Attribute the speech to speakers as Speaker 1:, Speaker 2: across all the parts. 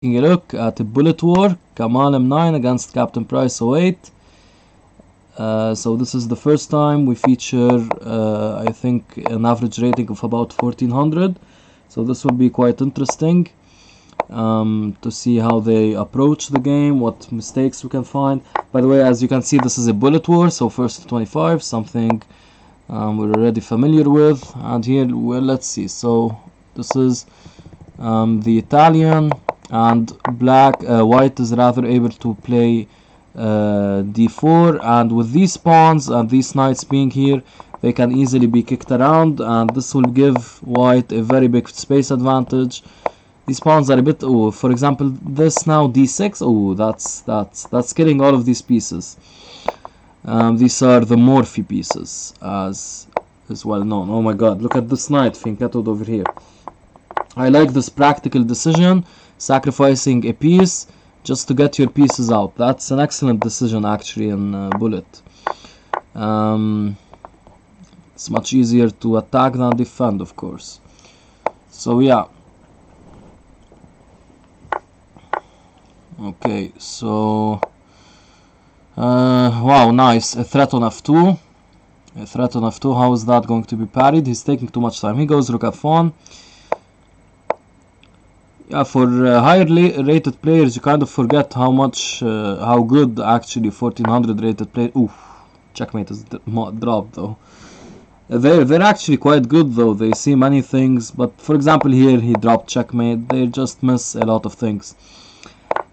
Speaker 1: Taking a look at a bullet war, kamalm9 against cptprice08. So this is the first time we feature, I think, an average rating of about 1400. So this will be quite interesting to see how they approach the game, what mistakes we can find. By the way, as you can see, this is a bullet war, so first to 25, something we're already familiar with. And here, well, let's see. So this is the Italian, and white is rather able to play d4, and with these pawns and these knights being here, they can easily be kicked around, and this will give white a very big space advantage. These pawns are a bit, oh, for example, this now d6, oh, that's killing all of these pieces. These are the Morphe pieces, as well known. Oh my god, look at this knight being kettled over here. I like this practical decision, sacrificing a piece just to get your pieces out. That's an excellent decision actually in bullet. It's much easier to attack than defend, of course. So yeah. Okay, so wow, nice. A threat on f2. A threat on f2. How is that going to be parried? He's taking too much time. He goes rook f1. Yeah, for higher rated players, you kind of forget how much, how good actually 1400 rated player. Ooh, checkmate is dropped though. They're actually quite good though. They see many things, but for example here he dropped checkmate. They just miss a lot of things.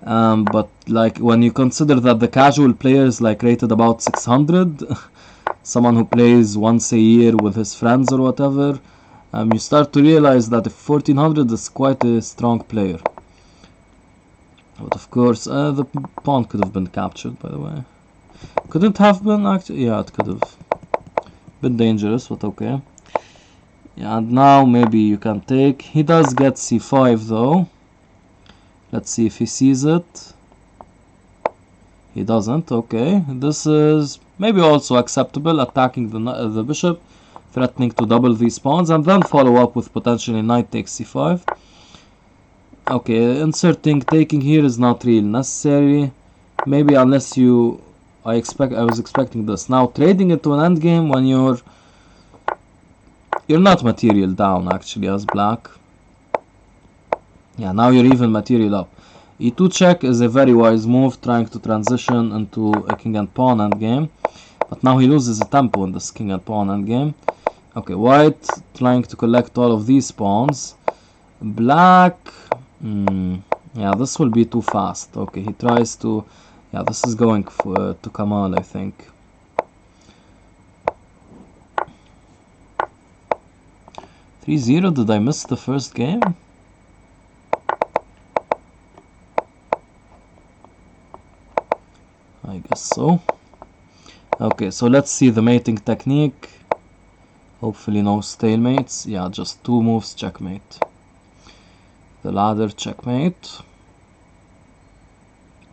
Speaker 1: But like when you consider that the casual players like rated about 600, someone who plays once a year with his friends or whatever. You start to realize that if 1400 is quite a strong player. But of course, the pawn could have been captured, by the way. Couldn't have been, actually. Yeah, it could have. Bit dangerous, but okay. Yeah, and now maybe you can take. He does get c5 though. Let's see if he sees it. He doesn't, okay. This is maybe also acceptable, attacking the bishop, threatening to double these pawns, and then follow up with potentially knight takes c5. Okay, inserting taking here is not really necessary. Maybe unless you... I was expecting this. Now trading it to an endgame when you're not material down actually as black. Yeah, now you're even material up. e2 check is a very wise move, trying to transition into a king and pawn endgame. But now he loses a tempo in this king and pawn endgame. Okay, white trying to collect all of these pawns. Black, yeah, this will be too fast. Okay, he tries to, yeah, this is going to Kamal, I think. (3-0). Did I miss the first game? I guess so. Okay, so let's see the mating technique. Hopefully no stalemates. Yeah, just 2 moves checkmate. The ladder checkmate.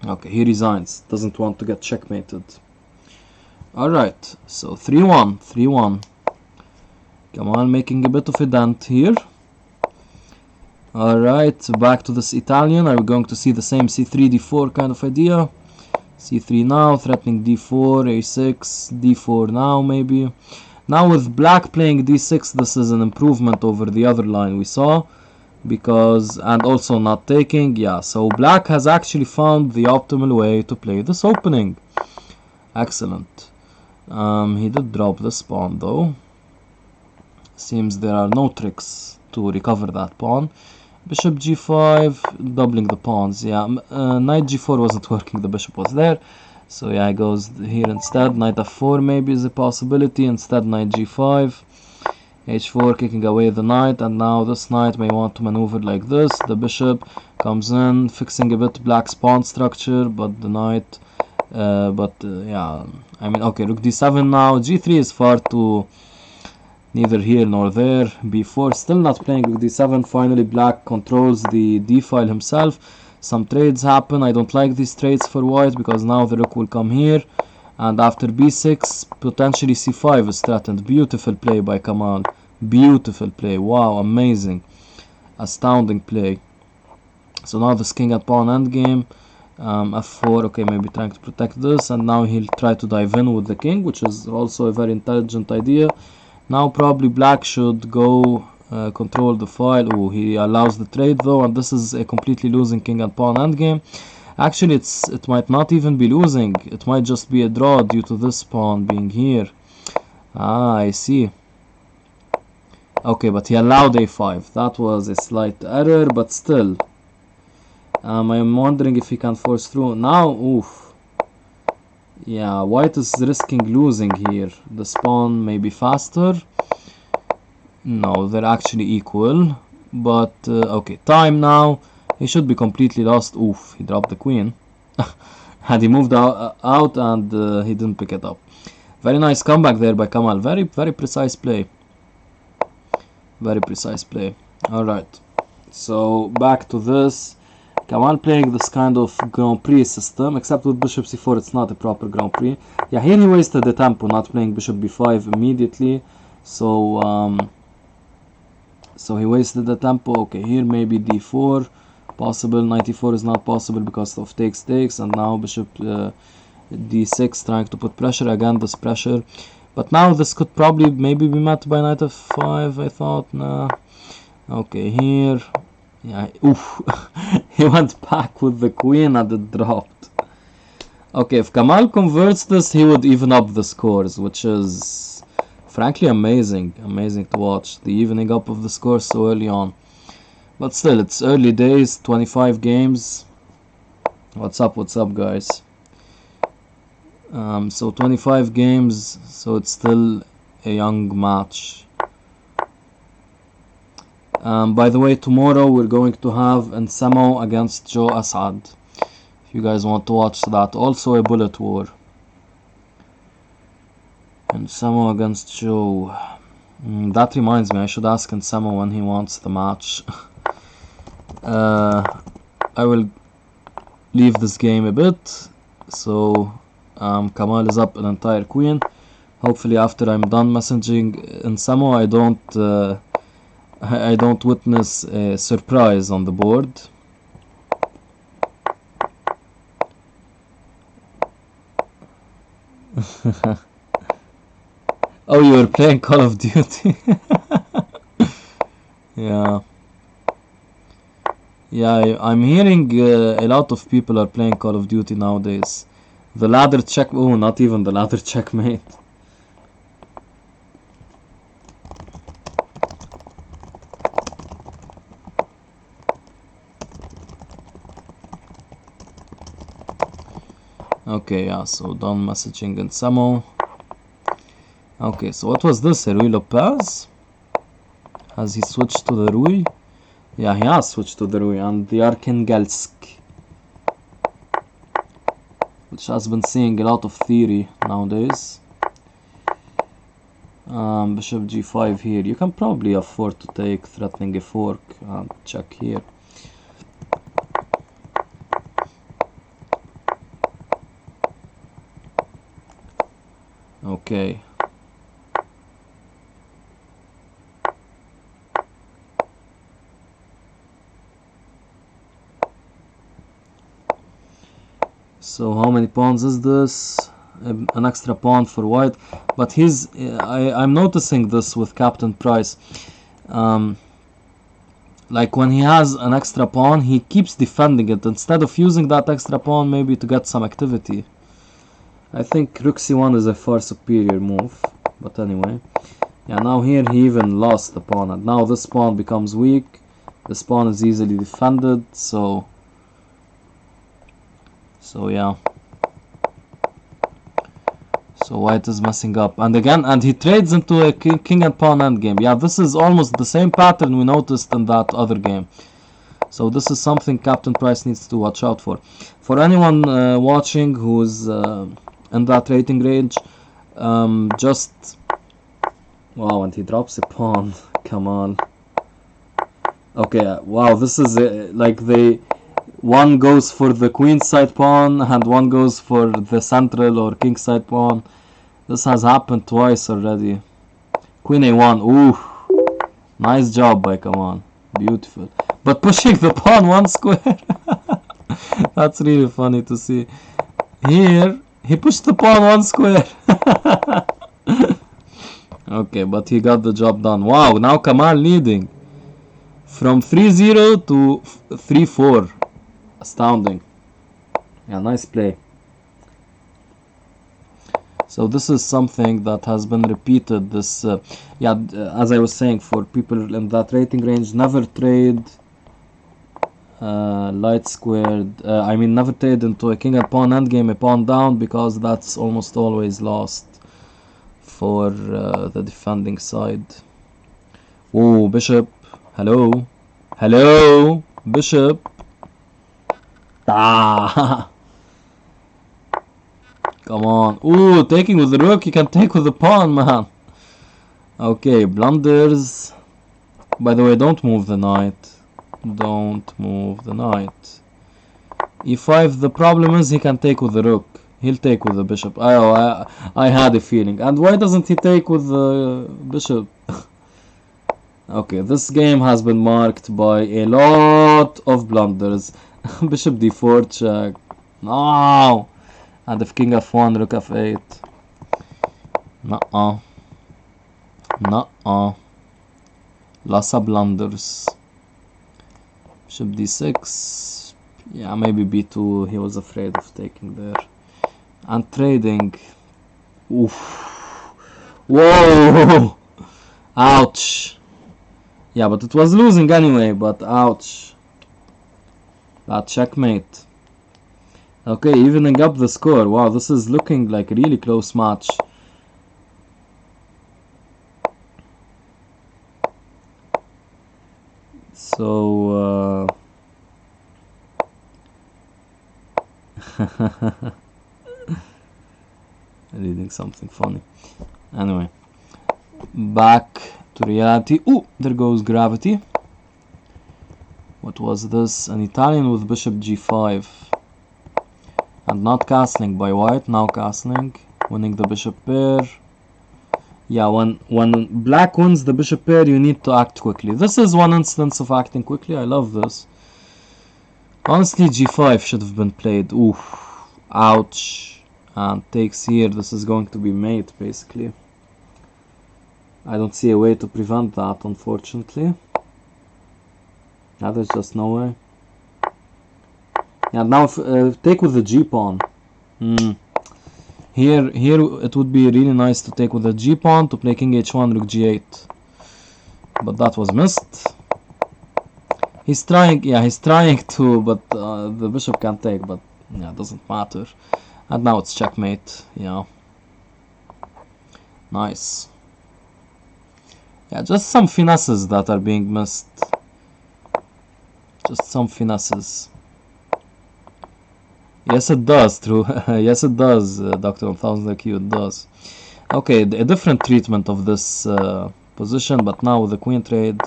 Speaker 1: Okay, he resigns. Doesn't want to get checkmated. Alright, so 3-1. 3-1. Kamal making a bit of a dent here. Alright, back to this Italian. Are we going to see the same c3, d4 kind of idea? c3 now, threatening d4, a6, d4 now maybe. Now with black playing d6, this is an improvement over the other line we saw, because, and also not taking, yeah, so black has actually found the optimal way to play this opening. Excellent. He did drop this pawn though. Seems there are no tricks to recover that pawn. Bishop g5, doubling the pawns, yeah, knight g4 wasn't working, the bishop was there. So yeah, he goes here instead. Knight f4 maybe is a possibility. Instead, knight g5, h4 kicking away the knight, and now this knight may want to maneuver like this. The bishop comes in, fixing a bit black's pawn structure, but the knight, yeah, I mean, okay, rook d7 now. g3 is far too neither here nor there. b4 still not playing rook d7. Finally, black controls the d file himself. Some trades happen. I don't like these trades for white because now the rook will come here, and after b6 potentially c5 is threatened. Beautiful play by Kamal. Beautiful play. Wow, amazing, astounding play. So now this king at pawn endgame, f4, okay, maybe trying to protect this, and now he'll try to dive in with the king, which is also a very intelligent idea. Now probably black should go control the file. Oh, he allows the trade though, and this is a completely losing king and pawn endgame. Actually, it might not even be losing. It might just be a draw due to this pawn being here. Ah, I see. Okay, but he allowed a5. That was a slight error, but still. I'm wondering if he can force through. Now, oof. Yeah, white is risking losing here. This pawn may be faster. No, they're actually equal. But, okay, time now. He should be completely lost. Oof, he dropped the queen. Had he moved out and he didn't pick it up. Very nice comeback there by Kamal. Very, very precise play. Very precise play. Alright. So, back to this. Kamal playing this kind of Grand Prix system, except with bishop c4 it's not a proper Grand Prix. Yeah, here he wasted the tempo, not playing bishop b5 immediately. So, so he wasted the tempo. Okay, here maybe d4. Possible. Knight e4 is not possible because of takes, and now bishop d6 trying to put pressure. Again, this pressure. But now this could probably maybe be met by knight f5, I thought. Nah. Okay, here. Yeah, oof. He went back with the queen and it dropped. Okay, if Kamal converts this, he would even up the scores, which is frankly amazing. Amazing to watch. The evening up of the scores so early on. But still, it's early days, 25 games. What's up, guys? So 25 games, so it's still a young match. By the way, tomorrow we're going to have Nsemo against Joe Assad. If you guys want to watch that. Also a bullet war. Nsemo against Joe. That reminds me, I should ask Nsemo when he wants the match. I will leave this game a bit. So Kamal is up an entire queen. Hopefully after I'm done messaging Nsemo, I don't witness a surprise on the board. Oh, you were playing Call of Duty? Yeah. Yeah, I'm hearing a lot of people are playing Call of Duty nowadays. The ladder check... Oh, not even the ladder checkmate. Okay, yeah, so done messaging Nsemo. Okay, so what was this? Rui Lopez? Has he switched to the Rui? Yeah, he has switched to the Rui and the Arkangelsk, which has been seeing a lot of theory nowadays. Bishop g5 here. You can probably afford to take, threatening a fork, and check here. Okay. So how many pawns is this? An extra pawn for white, but he's I'm noticing this with Captain Price. Like when he has an extra pawn, he keeps defending it instead of using that extra pawn maybe to get some activity. I think Rook c1 is a far superior move, but anyway. Yeah, now here he even lost the pawn, and now this pawn becomes weak. This pawn is easily defended, so yeah. So white is messing up, and again, and he trades into a king and pawn endgame. Yeah, this is almost the same pattern we noticed in that other game. So this is something Captain Price needs to watch out for. For anyone watching who's in that rating range, just... Wow, and he drops a pawn. Come on. Okay, wow, this is like one goes for the queen side pawn and one goes for the central or king side pawn. This has happened twice already. Queen a1. Ooh, nice job by Kamal. Beautiful. but pushing the pawn 1 square. That's really funny to see. Here, he pushed the pawn 1 square. Okay, but he got the job done. Wow, now Kamal leading. From 3-0 to 3-4. Astounding. Yeah, nice play. So this is something that has been repeated. This, as I was saying, for people in that rating range, never trade light squared. I mean, never trade into a king and pawn endgame, a pawn down, because that's almost always lost for the defending side. Oh, bishop. Hello. Hello, bishop. Ah. Come on. Ooh, taking with the rook. You can take with the pawn, man. Okay, blunders. By the way, don't move the knight. Don't move the knight. e5. The problem is he can take with the rook. He'll take with the bishop. I had a feeling. And why doesn't he take with the bishop? Okay, this game has been marked by a lot of blunders. Bishop d4 check. No. And if king f1, rook f8. Nuh-uh. Nuh-uh. Lots of blunders. Bishop d6. Yeah, maybe b2. He was afraid of taking there. And trading. Oof. Whoa! Ouch. Yeah, but it was losing anyway, but ouch. That checkmate. Okay, evening up the score. Wow, this is looking like a really close match. So, reading something funny. Anyway, back to reality. Ooh, there goes gravity. What was this? An Italian with bishop g5. And not castling by white, now castling, winning the bishop pair. Yeah, when black wins the bishop pair, you need to act quickly. This is one instance of acting quickly. I love this. Honestly, g5 should have been played. Oof, ouch. And takes here. This is going to be mate, basically. I don't see a way to prevent that, unfortunately. Yeah, there's just no way. Yeah, now take with the g-pawn. Here it would be really nice to take with the g-pawn to play king h1, rook g8. But that was missed. He's trying to, but the bishop can't take, but yeah, it doesn't matter. And now it's checkmate, yeah. Nice. Yeah, just some finesses that are being missed. Just some finesses. Yes, it does, true. Yes, it does, Dr. 1000 IQ, it does. Okay, a different treatment of this position, but now with the queen trade,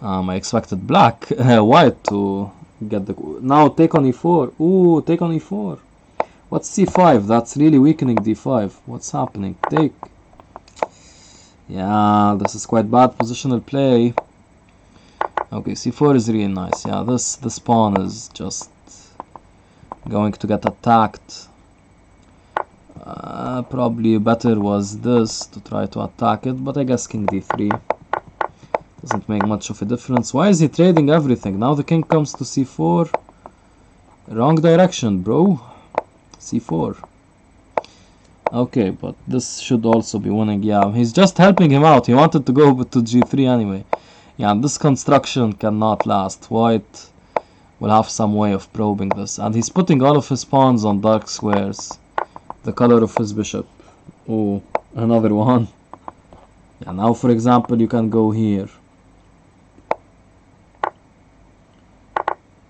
Speaker 1: I expected black, white to get the... Now take on e4. Ooh, take on e4. What's c5? That's really weakening d5. What's happening? Take. Yeah, this is quite bad positional play. Okay, c4 is really nice. Yeah, this pawn is just going to get attacked. Probably better was this to try to attack it, but I guess king d3 doesn't make much of a difference. Why is he trading everything? Now the king comes to c4. Wrong direction, bro. c4. Okay, but this should also be winning. Yeah, he's just helping him out. He wanted to go to g3 anyway. Yeah, and this construction cannot last. White will have some way of probing this. And he's putting all of his pawns on dark squares. The color of his bishop. Oh, another one. Yeah, now for example, you can go here.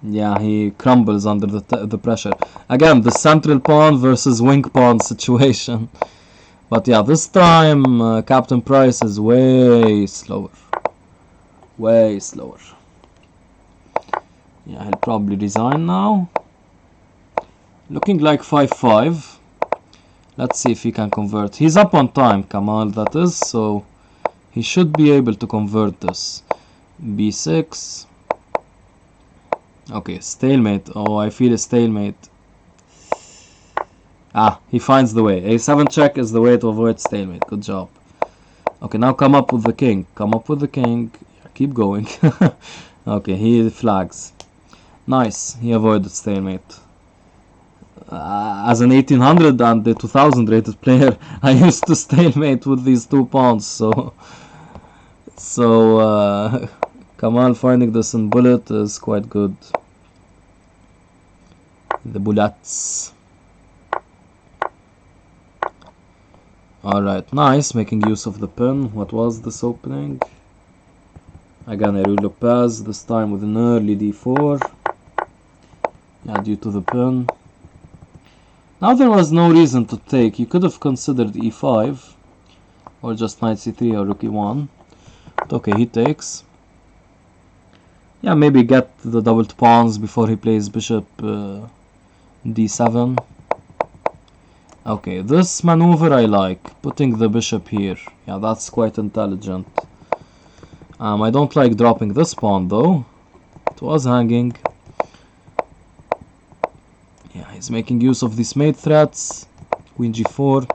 Speaker 1: Yeah, he crumbles under the pressure. Again, the central pawn versus wing pawn situation. But yeah, this time Captain Price is way slower. Way slower. Yeah, he'll probably resign now. Looking like 5-5. Let's see if he can convert. He's up on time, Kamal, that is, so he should be able to convert this. b6. Okay, stalemate. Oh, I feel a stalemate. Ah, he finds the way. A7 check is the way to avoid stalemate. Good job. Okay, now come up with the king. Come up with the king. Yeah, keep going. Okay, he flags. Nice. He avoided stalemate. As an 1800 and the 2000 rated player, I used to stalemate with these 2 pawns. So Kamal finding this in bullet is quite good. The bullets. Alright, nice, making use of the pin. What was this opening? Again, a Ruy Lopez, this time with an early d4. Yeah, due to the pin. Now there was no reason to take. You could have considered e5, or just knight c3 or rook e1. But okay, he takes. Yeah, maybe get the doubled pawns before he plays bishop d7. Okay, this maneuver I like, putting the bishop here. Yeah, that's quite intelligent. I don't like dropping this pawn though. It was hanging. Yeah, he's making use of these mate threats. Queen g4.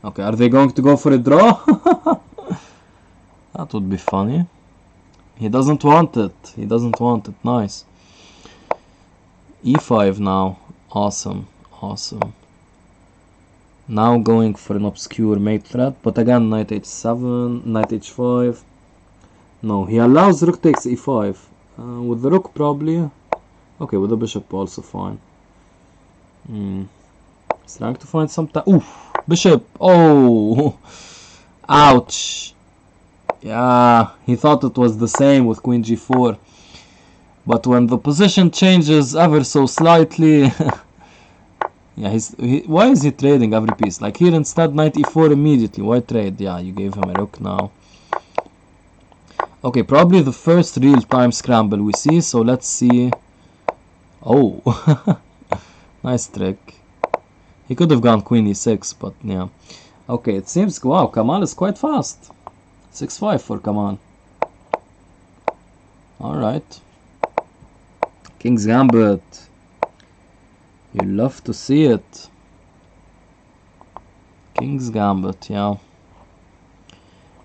Speaker 1: Okay, are they going to go for a draw? That would be funny. He doesn't want it. He doesn't want it. Nice. e5 now. Awesome. Awesome. Now going for an obscure mate threat, but again knight h7, knight h5. No, he allows rook takes e5. With the rook probably. Okay, with the bishop also fine. He's trying to find some time. Oof! Bishop! Oh! Ouch! Yeah, he thought it was the same with queen g4. But when the position changes ever so slightly... Yeah, why is he trading every piece? Like here instead knight e4 immediately. Why trade? Yeah, you gave him a rook now. Okay, probably the first real time scramble we see. So let's see. Oh, nice trick. He could have gone queen e6, but yeah. Okay, it seems, wow, Kamal is quite fast. 6-5 for Kamal. Alright. King's Gambit. You love to see it. King's Gambit, yeah.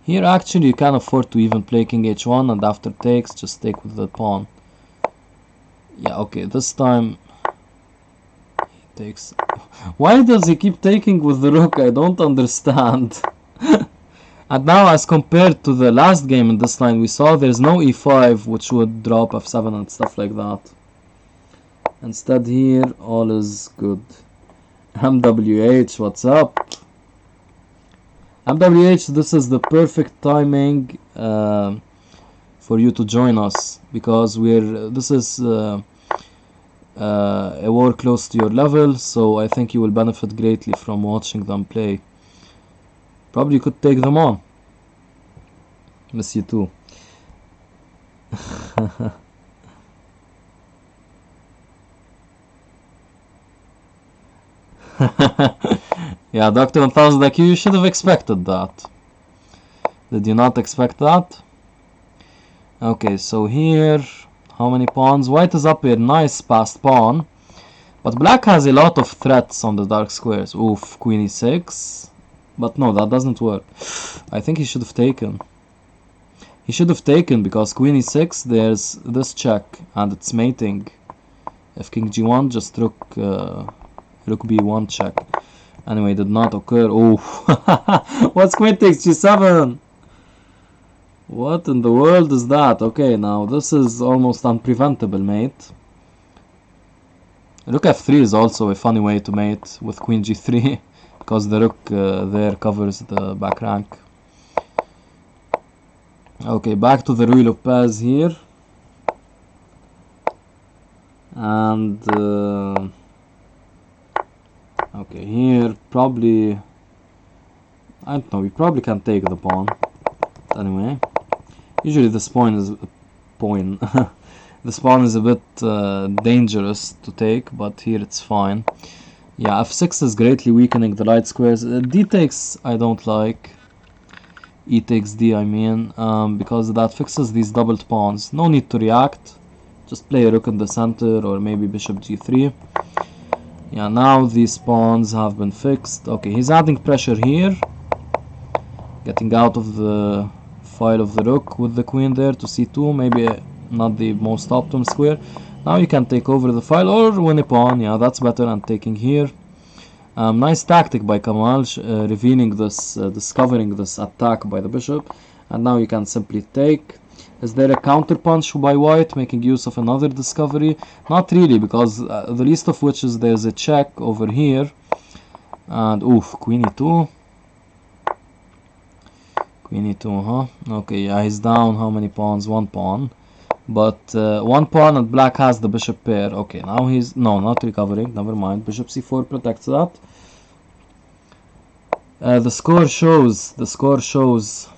Speaker 1: Here actually you can afford to even play king h1 and after takes just take with the pawn. Yeah, okay, this time he takes. Why does he keep taking with the rook? I don't understand. And now as compared to the last game in this line we saw there's no e5 which would drop f7 and stuff like that. Instead here all is good. MWH, what's up? MWH, this is the perfect timing for you to join us because this is a war close to your level, so I think you will benefit greatly from watching them play. Probably you could take them on. Miss you too. Yeah, Dr. 1000 IQ, you should have expected that. Did you not expect that? Okay, so here, how many pawns? White is up here, nice passed pawn. But black has a lot of threats on the dark squares. Oof, queen e6. But no, that doesn't work. I think he should have taken. He should have taken because queen e6, there's this check and it's mating. If king g1, just rook b1 check. Anyway, did not occur. Oh, what's queen takes g7? What in the world is that? Okay, now this is almost unpreventable, mate. Rook f3 is also a funny way to mate with queen g3 because the rook there covers the back rank. Okay, back to the Ruy Lopez here. And okay, here probably, I don't know, we probably can take the pawn. But anyway, usually this pawn is this pawn is a bit dangerous to take, but here it's fine. Yeah, f6 is greatly weakening the light squares. D takes I don't like. E takes D I mean, because that fixes these doubled pawns. No need to react. Just play a rook in the center, or maybe bishop g3. Yeah, now these pawns have been fixed. Okay, he's adding pressure here, getting out of the file of the rook with the queen there to c2. Maybe not the most optimum square. Now you can take over the file or win a pawn. Yeah, that's better than taking here. Nice tactic by Kamal, revealing this, discovering this attack by the bishop. And now you can simply take. Is there a counter punch by white, making use of another discovery? Not really, because the least of which is there's a check over here. And oof, queen e2. Queen e2, huh? Okay, yeah, he's down how many pawns? One pawn. But one pawn and black has the bishop pair. Okay, now he's... No, not recovering. Never mind. Bishop c4 protects that. The score shows. The score shows.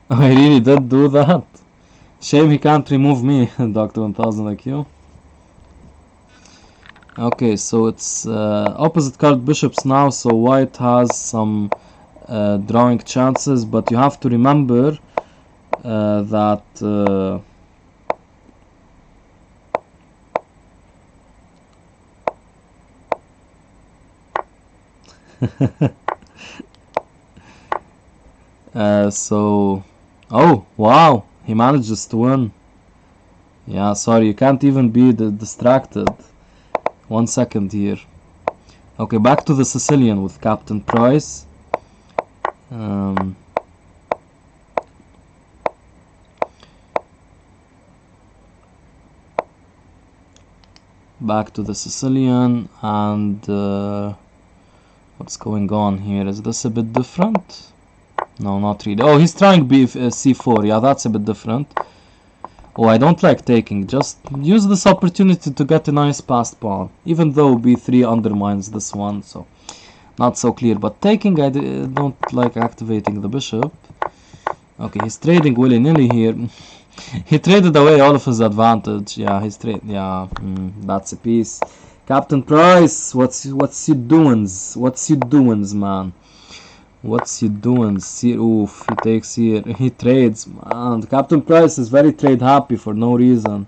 Speaker 1: I really did do that. Shame he can't remove me, Dr. 1000 IQ. Okay, so it's opposite card bishops now, so white has some drawing chances, but you have to remember that so oh wow, he manages to win. Yeah, sorry, you can't even be distracted. 1 second here. Okay, back to the Sicilian with Captain Price. Back to the Sicilian, and what's going on here? Is this a bit different? No, not really. Oh, he's trying c4. Yeah, that's a bit different. Oh, I don't like taking. Just use this opportunity to get a nice passed pawn, even though b3 undermines this one, so not so clear. But taking, I don't like activating the bishop. Okay, he's trading willy-nilly here. He traded away all of his advantage. Yeah, he's yeah, that's a piece. Captain Price, what's you doings? What's you doings, man? What's you doing? See, oof, he takes here. He trades, man. Captain Price is very trade happy for no reason.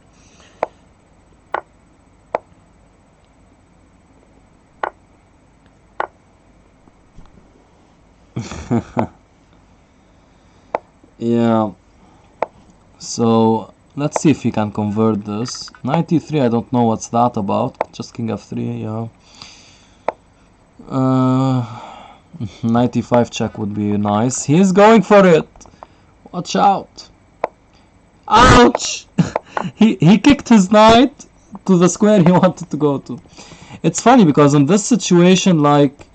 Speaker 1: Yeah. So let's see if he can convert this. 93, I don't know what's that about. Just king f3, yeah. 95 check would be nice. He's going for it. Watch out. Ouch! he kicked his knight to the square he wanted to go to. It's funny because in this situation, like,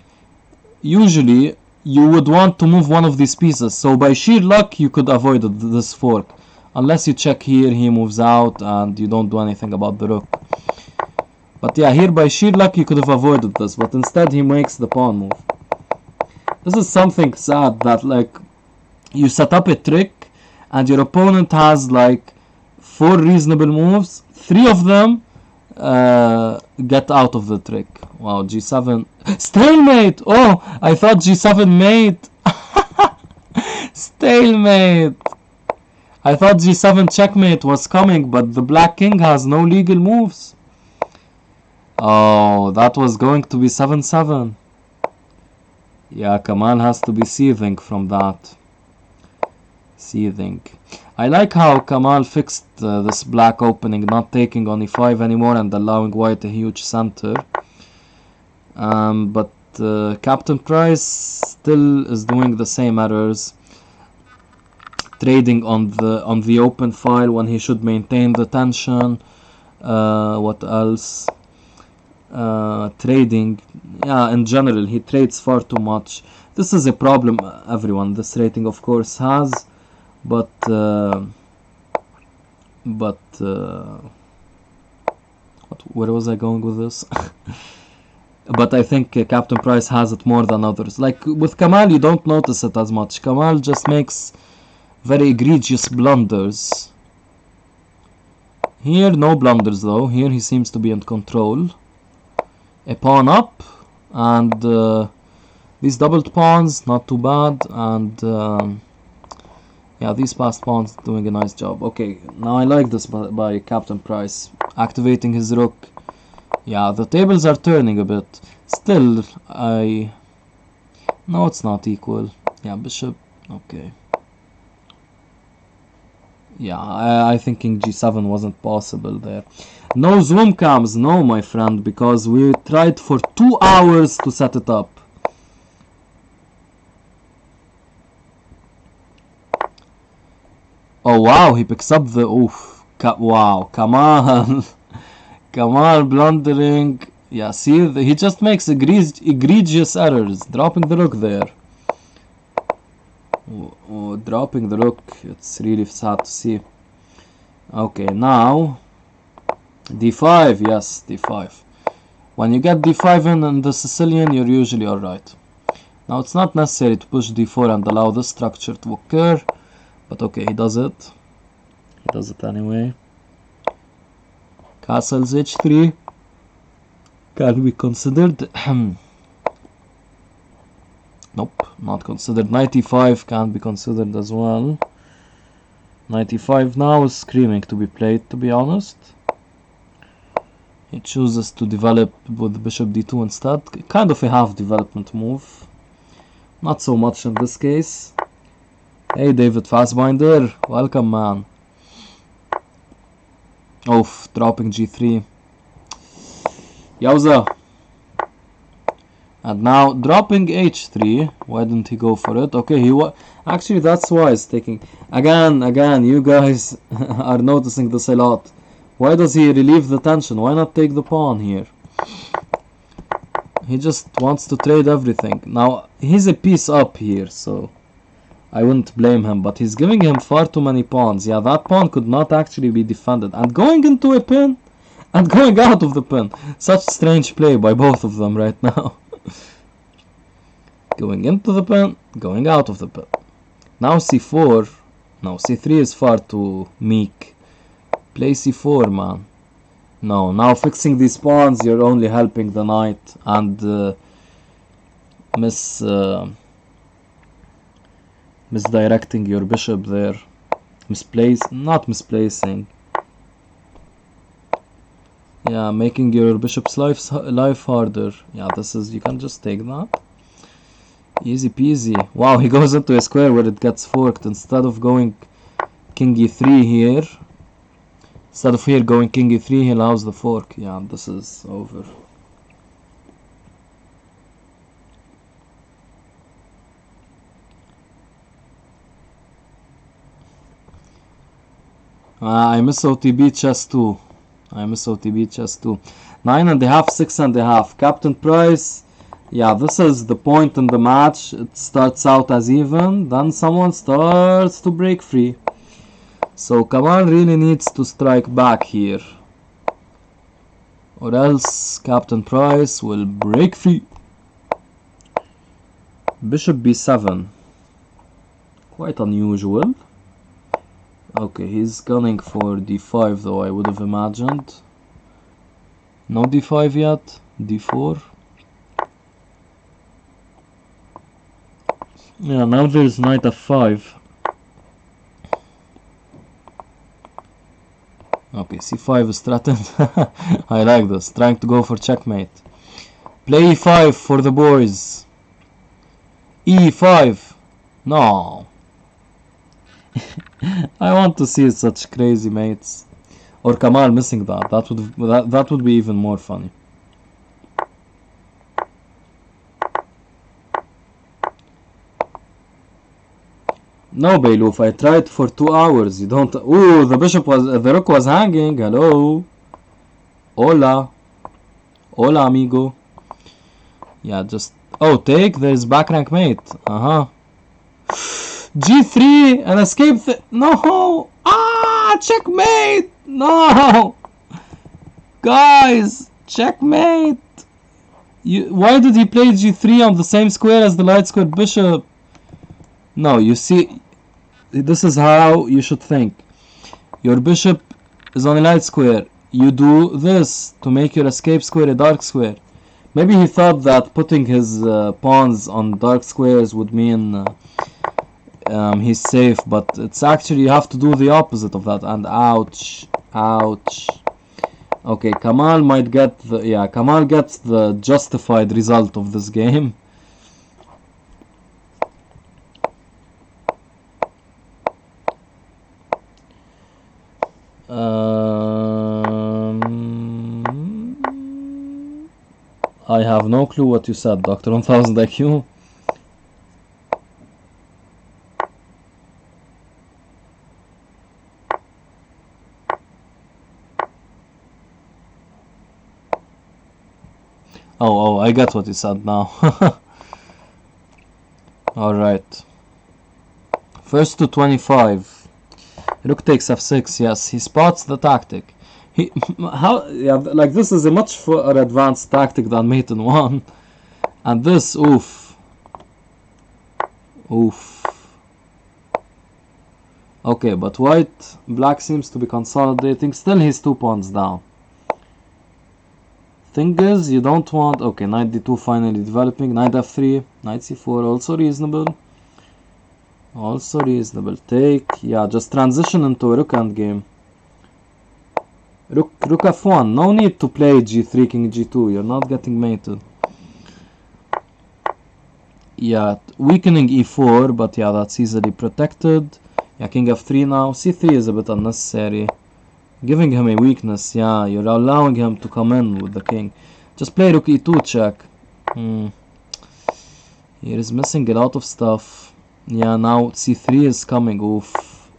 Speaker 1: usually you would want to move one of these pieces. So by sheer luck you could avoid this fork. Unless you check here, he moves out and you don't do anything about the rook. But yeah, here by sheer luck you could have avoided this. But instead he makes the pawn move. This is something sad, that like you set up a trick and your opponent has like 4 reasonable moves. 3 of them get out of the trick. Wow, g7 stalemate. Oh, I thought g7 mate. Stalemate. I thought g7 checkmate was coming, but the black king has no legal moves. Oh, that was going to be 7-7. Yeah, Kamal has to be seething from that. Seething. I like how Kamal fixed this black opening, not taking on e5 anymore and allowing white a huge center. But Captain Price still is doing the same errors. Trading on the open file when he should maintain the tension. What else? Trading, yeah, in general he trades far too much. This is a problem everyone, this rating of course has, but where was I going with this? But I think Captain Price has it more than others. Like with Kamal you don't notice it as much. Kamal just makes very egregious blunders. Here no blunders though. Here he seems to be in control. A pawn up, and these doubled pawns, not too bad, and Yeah, these passed pawns doing a nice job. Okay, now I like this by Captain Price. Activating his rook. Yeah, the tables are turning a bit. Still, no, it's not equal. Yeah, bishop. Okay. Yeah, I think king g7 wasn't possible there. No zoom cams, no, my friend, because we tried for 2 hours to set it up. Oh wow, he picks up the oof. Wow, Kamal. Kamal blundering. Yeah, see, he just makes egregious errors. Dropping the rook there. Oh, dropping the rook. It's really sad to see. Okay, now d5. Yes, d5. When you get d5 in the Sicilian, you're usually alright. Now it's not necessary to push d4 and allow this structure to occur. But okay, he does it. He does it anyway. Castles h3 can be considered. Nope, not considered. Knight e5 can be considered as well. Knight e5 now is screaming to be played, to be honest. He chooses to develop with bishop d2 instead. Kind of a half development move. Not so much in this case. Hey David Fassbinder, welcome man. Oof, dropping g3. Yowza. And now dropping h3. Why didn't he go for it? Okay, actually that's why he's taking. Again, you guys are noticing this a lot. Why does he relieve the tension? Why not take the pawn here? He just wants to trade everything. Now he's a piece up here, so I wouldn't blame him, but he's giving him far too many pawns. Yeah, that pawn could not actually be defended. And going into a pin and going out of the pin. Such strange play by both of them right now. Going into the pin, going out of the pin. Now c4. No, c3 is far too meek. Play c4, man. No, now fixing these pawns, you're only helping the knight and misdirecting your bishop there. Not misplacing. Yeah, making your bishop's life harder. Yeah, you can just take that. Easy peasy. Wow, he goes into a square where it gets forked instead of going king e3 here. Instead of here going king e3, he allows the fork. Yeah, this is over. I miss OTB chess too. 9.5, 6.5. Captain Price. Yeah, this is the point in the match. It starts out as even, then someone starts to break free. So Kamal really needs to strike back here, or else Captain Price will break free. Bishop b7. Quite unusual. Okay, he's gunning for d5 though, I would have imagined. No d5 yet. d4. Yeah, now there's knight f5. Okay, c5 is threatened. I like this. Trying to go for checkmate. Play e5 for the boys. e5. No. I want to see such crazy mates. Or Kamal missing that. That would be even more funny. No, Beiluf, I tried for 2 hours. You don't. Ooh, the rook was hanging. Hello. Hola. Hola, amigo. Yeah, just. Oh, take. There's back rank mate. G3 and escape. No. Checkmate. No. Guys, checkmate. Why did he play G3 on the same square as the light square bishop? No, you see. This is how you should think. Your bishop is on a light square. You do this to make your escape square a dark square. Maybe he thought that putting his pawns on dark squares would mean he's safe, but it's actually you have to do the opposite of that, and ouch, ouch. Okay, Kamal might get the, yeah, Kamal gets the justified result of this game. I have no clue what you said, Dr. 1000 IQ. Oh, I get what you said now. Alright. First to 25. Rook takes f6, yes, he spots the tactic. He, how, yeah, like this is a much further advanced tactic than mate in 1. And this, oof. Oof. Okay, but black seems to be consolidating. Still he's 2 pawns down. Thing is, you don't want, okay, knight d2 finally developing, knight f3, knight c4, also reasonable. Also reasonable. Take, yeah, just transition into a rook endgame. Rook f1, no need to play g3, king g2, you're not getting mated. Yeah, weakening e4, but yeah, that's easily protected. Yeah, king f3 now, c3 is a bit unnecessary. Giving him a weakness, yeah, you're allowing him to come in with the king. Just play rook e2 check. He is missing a lot of stuff. Yeah, now c3 is coming, oof.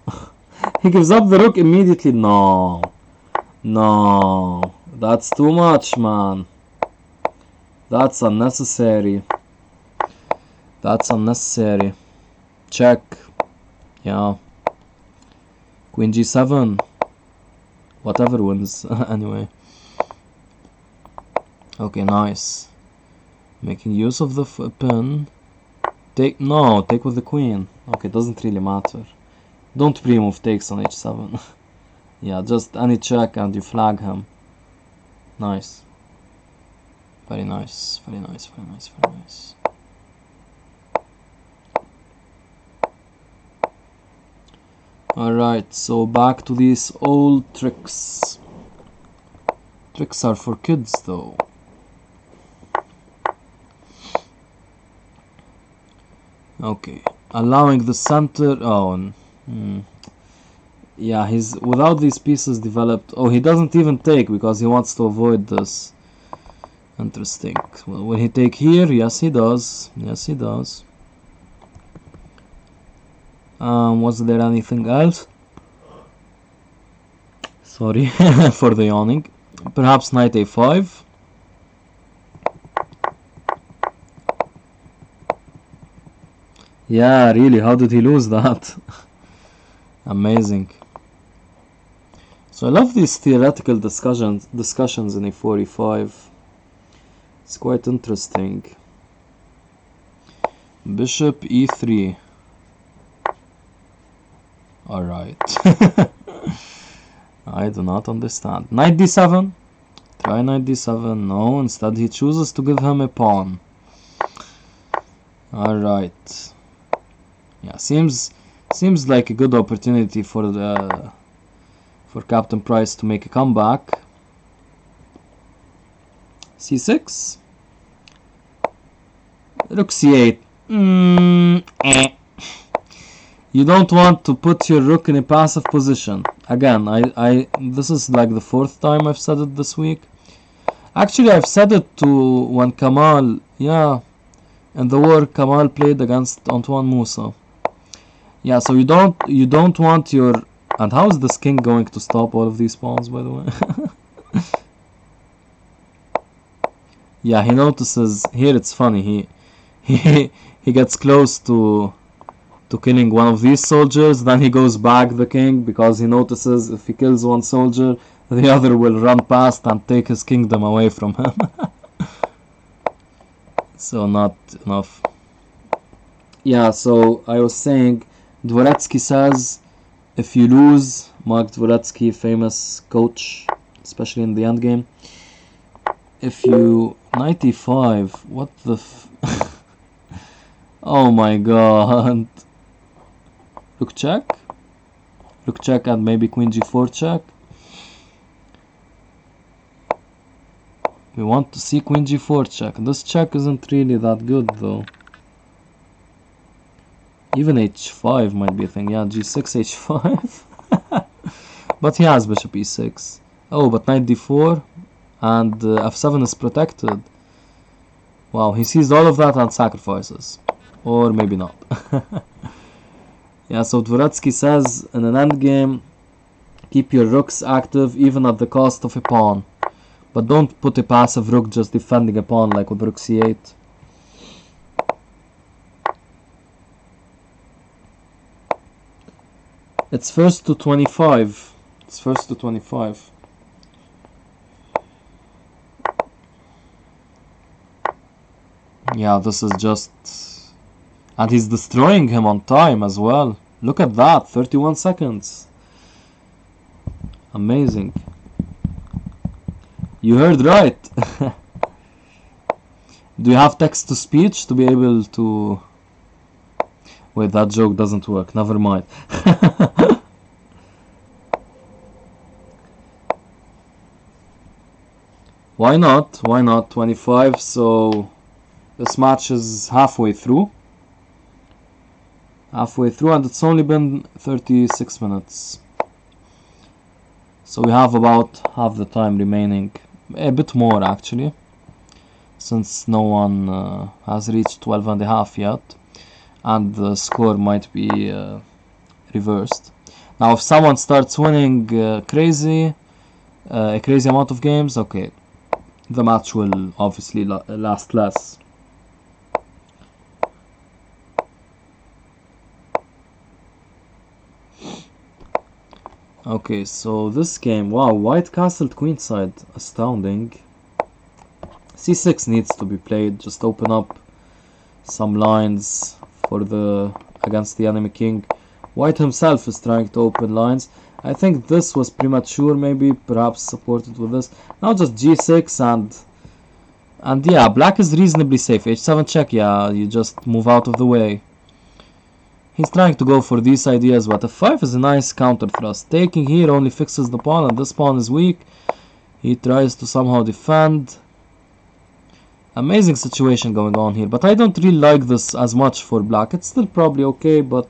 Speaker 1: He gives up the rook immediately, no. No, that's too much, man. That's unnecessary. That's unnecessary. Check. Yeah. Queen g7. Whatever wins, anyway. Okay, nice. Making use of the pin. Take with the queen. Okay, doesn't really matter. Don't pre-move takes on h7. Yeah, just any check and you flag him. Nice. Very nice, very nice, very nice, very nice. Alright, so back to these old tricks. Tricks are for kids though. Okay, allowing the center, yeah, he's without these pieces developed. Oh, he doesn't even take because he wants to avoid this. Interesting. Well, will he take here? Yes, he does. Yes, he does. Was there anything else? Sorry for the yawning. Perhaps knight a5. Yeah, really, how did he lose that? Amazing. So I love these theoretical discussions in a4, e5. It's quite interesting. Bishop e3. Alright. I do not understand. Knight d7. Try knight d7. No, instead he chooses to give him a pawn. Alright. Yeah, seems like a good opportunity for Captain Price to make a comeback. c6. Rook c8. You don't want to put your rook in a passive position. Again, this is like the 4th time I've said it this week. Actually, I've said it to when Kamal, yeah, in the war Kamal played against Antoine Moussa. Yeah, so you don't want your, and how is this king going to stop all of these pawns, by the way? Yeah, he notices here. It's funny. He gets close to killing one of these soldiers, then he goes back the king because he notices if he kills one soldier, the other will run past and take his kingdom away from him. So not enough. Yeah, so I was saying, Dvoretsky says, if you lose, Mark Dvoretsky, famous coach, especially in the endgame, if you, 95, what the oh my god. Rook check. Rook check and maybe queen g4 check. We want to see queen g4 check. This check isn't really that good though. Even h5 might be a thing. Yeah, g6, h5. But he has bishop e6. Oh, but knight d4 and f7 is protected. Wow, he sees all of that and sacrifices. Or maybe not. Yeah, so Dvoretsky says in an endgame, keep your rooks active even at the cost of a pawn. But don't put a passive rook just defending a pawn like with rook c8. It's first to 25. It's first to 25. Yeah, this is just... And he's destroying him on time as well. Look at that, 31 seconds. Amazing. You heard right. Do you have text-to-speech to be able to... Wait, that joke doesn't work. Never mind. Why not? Why not? 25, so... This match is halfway through. Halfway through, and it's only been 36 minutes. So we have about half the time remaining. A bit more actually, since no one has reached 12 and a half yet, and the score might be reversed. Now if someone starts winning a crazy amount of games, okay, the match will obviously last less. Okay, so this game, wow, white castled queenside, astounding. c6 needs to be played, just open up some lines for against the enemy king. White himself is trying to open lines. I think this was premature, maybe, perhaps supported with this. Now just g6 and yeah, black is reasonably safe. h7 check, yeah, you just move out of the way. He's trying to go for these ideas, but f5 is a nice counter thrust. Taking here only fixes the pawn, and this pawn is weak. He tries to somehow defend. Amazing situation going on here, but I don't really like this as much for black. It's still probably okay, but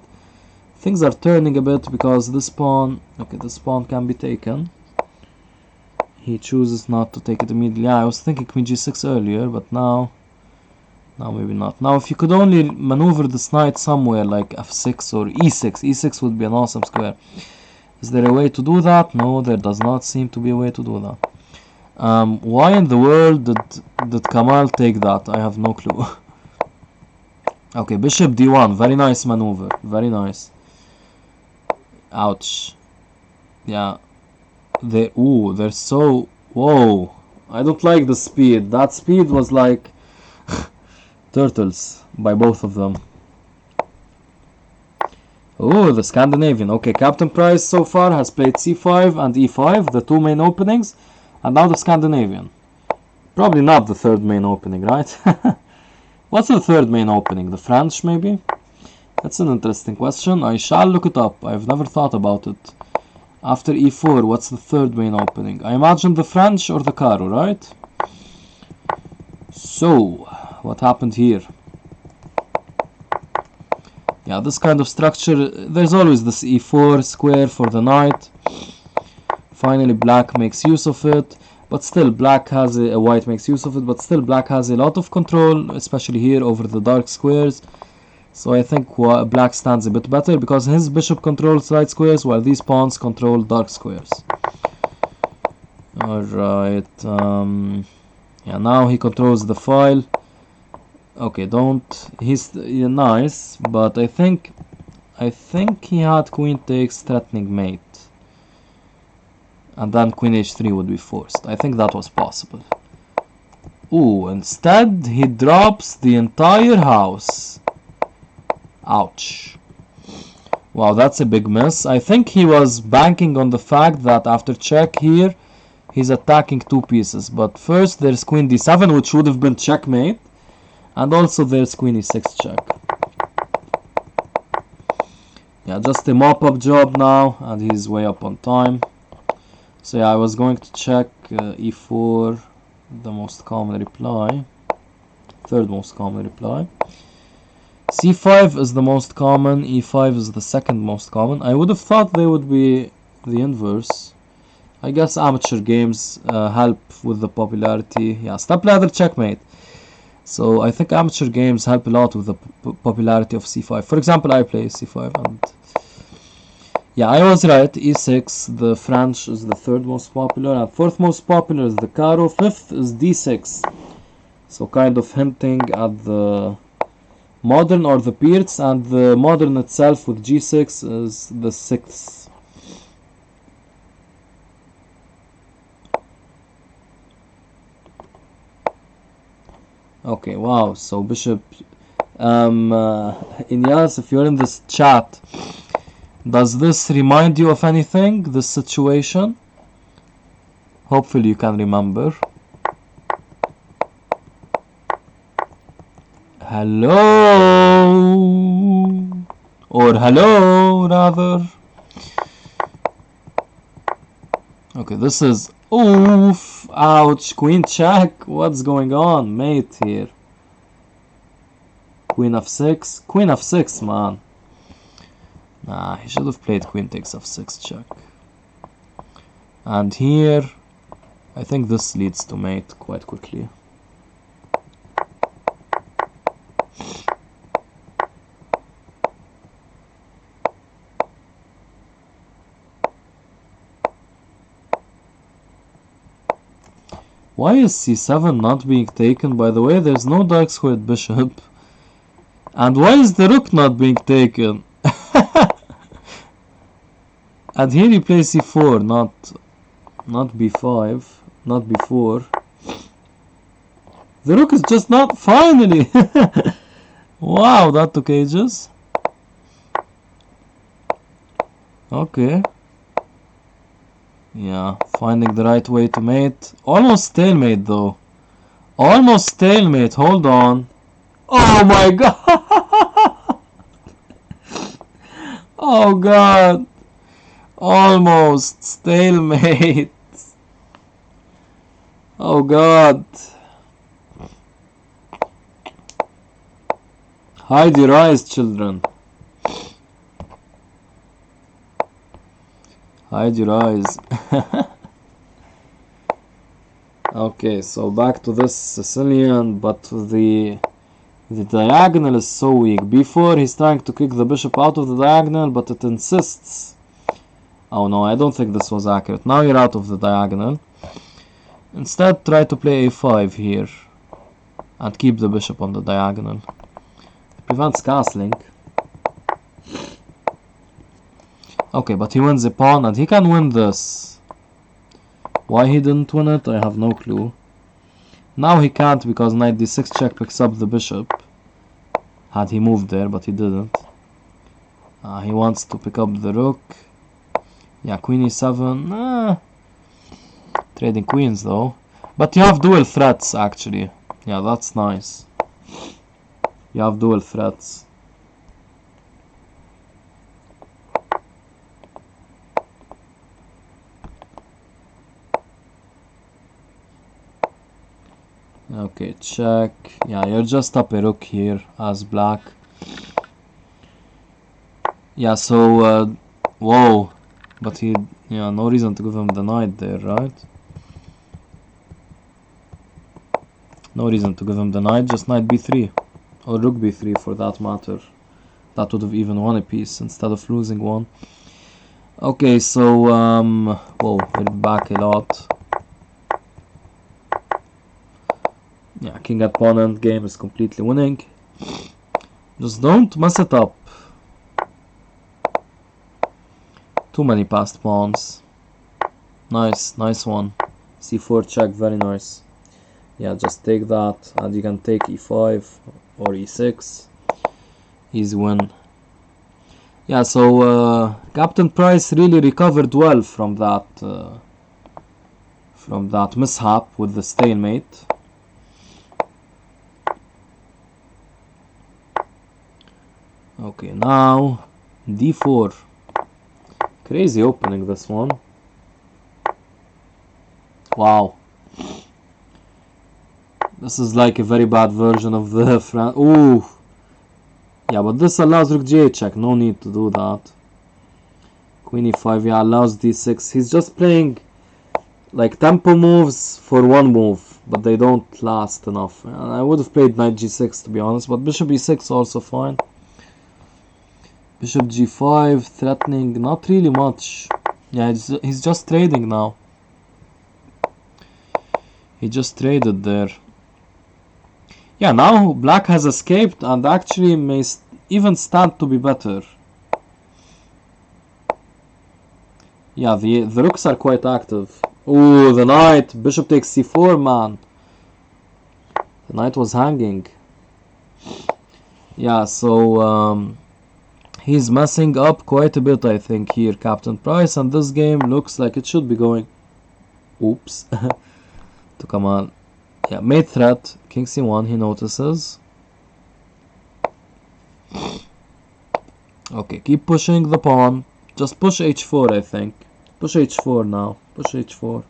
Speaker 1: things are turning a bit because this pawn... Okay, this pawn can be taken. He chooses not to take it immediately. Yeah, I was thinking queen g6 earlier, but now maybe not. Now if you could only maneuver this knight somewhere like f6 or e6. e6 would be an awesome square. Is there a way to do that? No, there does not seem to be a way to do that. Why in the world did Kamal take that? I have no clue. Okay, bishop d1. Very nice maneuver. Very nice. Ouch. Yeah. They're so... Whoa. I don't like the speed. That speed was like... turtles by both of them. Oh, the Scandinavian. Okay, Captain Price so far has played c5 and e5, the two main openings, and now the Scandinavian. Probably not the third main opening, right? What's the third main opening? The French, maybe? That's an interesting question. I shall look it up. I've never thought about it. After e4, what's the third main opening? I imagine the French or the Caro, right? So... what happened here? Yeah, this kind of structure, there's always this e4 square for the knight. Finally black makes use of it, but still black has white makes use of it, but still black has a lot of control, especially here over the dark squares. So I think black stands a bit better because his bishop controls light squares while these pawns control dark squares. Alright, yeah, now he controls the file. Okay, he's nice, but I think he had queen takes threatening mate, and then queen h3 would be forced. I think that was possible. Ooh, instead he drops the entire house. Ouch. Wow, that's a big miss. I think he was banking on the fact that after check here he's attacking two pieces, but first there's queen d7, which would have been checkmate. And also there's queen e6 check. Yeah, just a mop-up job now, and he's way up on time. So yeah, I was going to check e4, the most common reply, third most common reply. c5 is the most common, e5 is the second most common. I would have thought they would be the inverse. I guess amateur games help with the popularity. Yeah, stepladder checkmate. So I think amateur games help a lot with the popularity of c5. For example, I play c5 and yeah, I was right. e6, the French is the third most popular, and fourth most popular is the Caro. Fifth is d6. So kind of hinting at the modern or the Pierce, and the modern itself with g6 is the sixth. Okay, wow. So bishop. Inyas, if you're in this chat, does this remind you of anything, this situation? Hopefully you can remember. Hello? Or hello, rather. Okay, this is... Oof! Ouch! Queen check! What's going on, mate, here? Queen f6? Queen f6, man. Nah, he should have played queen takes f6 check. And here, I think this leads to mate quite quickly. Why is c7 not being taken? By the way, there's no dark squared bishop. And why is the rook not being taken? And here you play c4, not b5, not b4. The rook is just not... Finally! Wow, that took ages. Okay. Yeah, finding the right way to mate. Almost stalemate though. Almost stalemate, hold on. Oh my god! Oh god! Almost stalemate. Oh god. Hide your eyes, children. Hide your eyes. Okay, so back to this Sicilian, but the diagonal is so weak. Before he's trying to kick the bishop out of the diagonal, but it insists. Oh no, I don't think this was accurate. Now you're out of the diagonal. Instead, try to play a5 here and keep the bishop on the diagonal. It prevents castling. Okay, but he wins a pawn and he can win this. Why he didn't win it, I have no clue. Now he can't because knight d6 check picks up the bishop. Had he moved there, but he didn't. He wants to pick up the rook. Yeah, queen e7. Trading queens though. But you have dual threats actually. Yeah, that's nice. You have dual threats. Okay, check. Yeah, you're just up a rook here as black. Yeah, so whoa. But he, yeah, no reason to give him the knight there, right? No reason to give him the knight, just knight b3. Or rook b3 for that matter. That would have even won a piece instead of losing one. Okay, so, whoa, we're back a lot. Yeah, king at pawn endgame is completely winning. Just don't mess it up. Too many passed pawns. Nice, nice one. c4 check, very nice. Yeah, just take that, and you can take e5 or e6. Easy win. Yeah, so Captain Price really recovered well from that mishap with the stalemate. Okay, now d4. Crazy opening, this one. Wow. This is like a very bad version of the ooh. Yeah, but this allows rook g8 check. No need to do that. Queen e5, yeah, allows d6. He's just playing like tempo moves for one move, but they don't last enough. And I would have played knight g6 to be honest, but bishop e6 also fine. Bishop g5, threatening, not really much. Yeah, he's just trading now. He just traded there. Yeah, now black has escaped and actually may even stand to be better. Yeah, the rooks are quite active. Ooh, the knight. Bishop takes c4, man. The knight was hanging. Yeah, so he's messing up quite a bit, I think, here, Captain Price. And this game looks like it should be going... Oops. To Kamal. Yeah, mate threat. King c1, he notices. Okay, keep pushing the pawn. Just push h4, I think. Push h4 now. Push h4.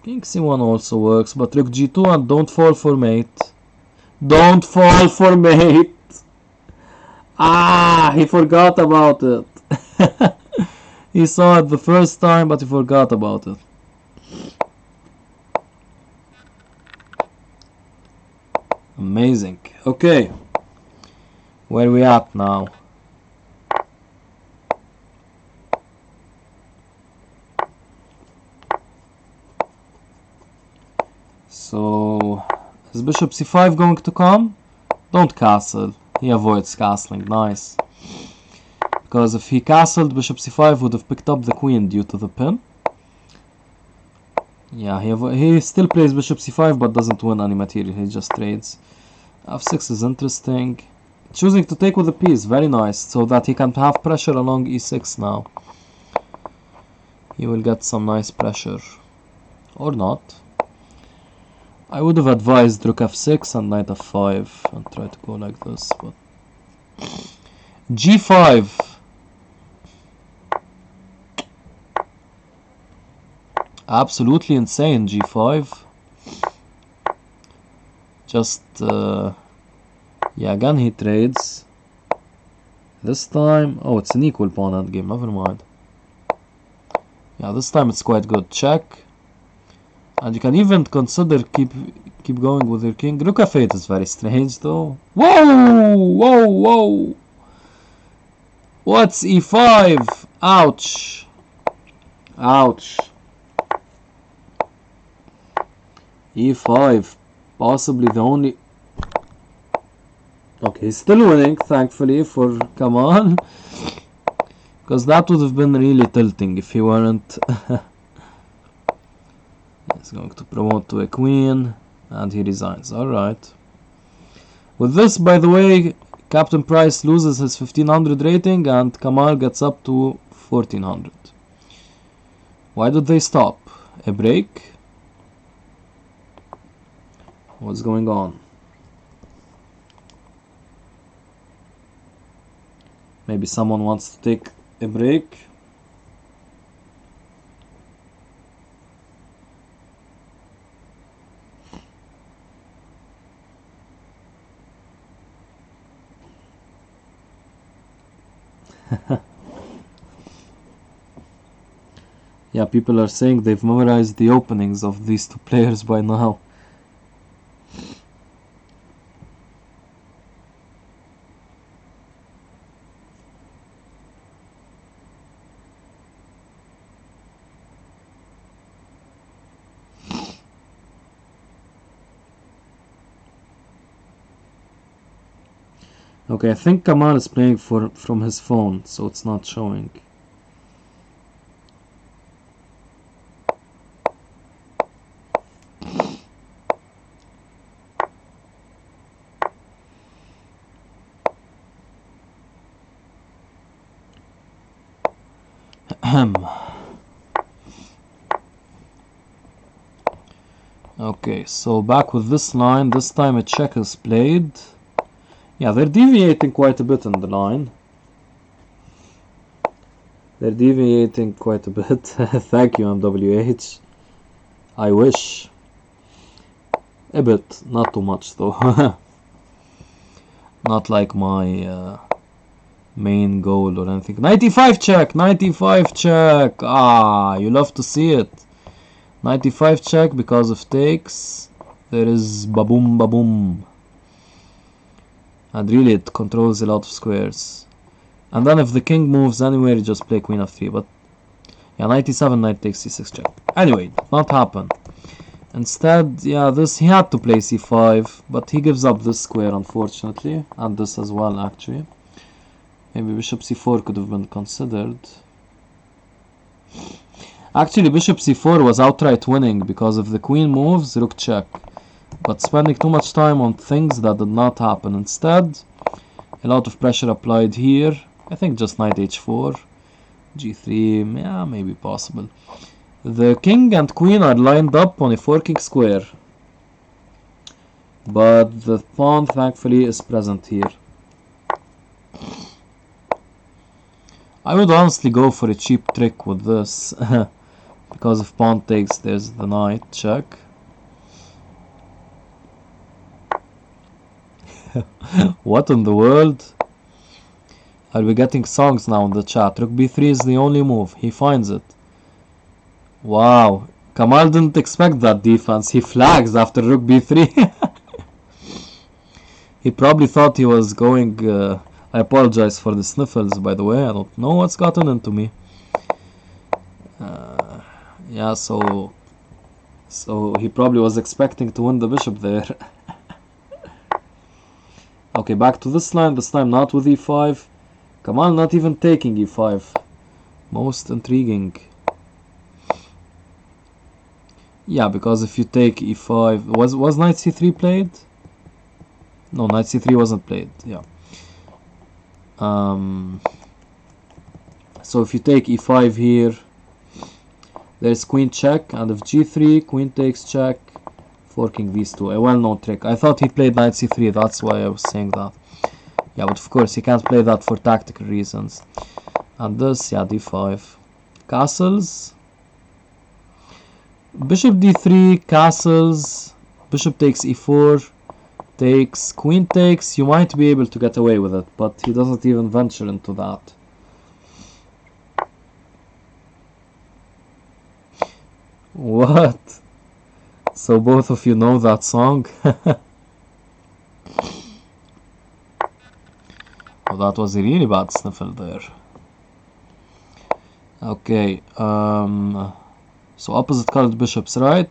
Speaker 1: King c1 also works, but rook g2 and don't fall for mate. Don't fall for mate! Ah, he forgot about it. He saw it the first time, but he forgot about it. Amazing. Okay. Where are we at now? So, is bishop c5 going to come? Don't castle. He avoids castling. Nice. Because if he castled, bishop c5 would have picked up the queen due to the pin. Yeah, he still plays bishop c5 but doesn't win any material. He just trades. f6 is interesting. Choosing to take with the piece. Very nice. So that he can have pressure along e6 now. He will get some nice pressure. Or not. I would have advised rook f6 and knight f5 and try to go like this, but g5. Absolutely insane, g5. Just yeah, again he trades. This time, oh, it's an equal pawn endgame, never mind. Yeah, this time it's quite good. Check. And you can even consider keep going with your king. Rook f8 is very strange though. Whoa! Whoa! Whoa! What's e5? Ouch! Ouch! e5. Possibly the only... Okay, he's still winning, thankfully, for Kamal. Because that would have been really tilting if he weren't... He's going to promote to a queen, and he resigns. Alright. With this, by the way, Captain Price loses his 1500 rating, and Kamal gets up to 1400. Why did they stop? A break? What's going on? Maybe someone wants to take a break. Yeah, people are saying they've memorized the openings of these two players by now. Okay, I think Kamal is playing from his phone, so it's not showing. Okay, so back with this line. This time a check is played. Yeah, they're deviating quite a bit in the line. They're deviating quite a bit. Thank you, MWH. I wish. A bit, not too much though. Not like my main goal or anything. 95 check! 95 check! Ah, you love to see it. 95 check because of takes. There is baboom baboom. And really it controls a lot of squares. And then if the king moves anywhere, you just play queen f3. But yeah, 97, knight takes c6 check. Anyway, did not happen. Instead, yeah, this he had to play c5, but he gives up this square unfortunately, and this as well actually. Maybe bishop c4 could have been considered. Actually, bishop c4 was outright winning because if the queen moves, rook check. But spending too much time on things that did not happen. Instead, a lot of pressure applied here. I think just knight h4, g3, yeah, maybe possible. The king and queen are lined up on a forking square, but the pawn thankfully is present here. I would honestly go for a cheap trick with this, because if pawn takes, there's the knight check. What in the world? Are we getting songs now in the chat? Rook b3 is the only move. He finds it. Wow. Kamal didn't expect that defense. He flags after rook b3. He probably thought he was going... I apologize for the sniffles, by the way. I don't know what's gotten into me. Yeah, so he probably was expecting to win the bishop there. Okay, back to this line. This time not with e5. Kamal not even taking e5. Most intriguing. Yeah, because if you take e5... Was knight c3 played? No, knight c3 wasn't played. Yeah. So if you take e5 here, there's queen check, and if g3, queen takes check, forking these two. A well-known trick. I thought he played knight c3, that's why I was saying that. Yeah, but of course he can't play that for tactical reasons. And this, yeah, d5. Castles. Bishop d3, castles. Bishop takes e4. Takes, queen takes. You might be able to get away with it, but he doesn't even venture into that. What? So both of you know that song? Oh, that was a really bad sniffle there. Okay, so opposite colored bishops, right?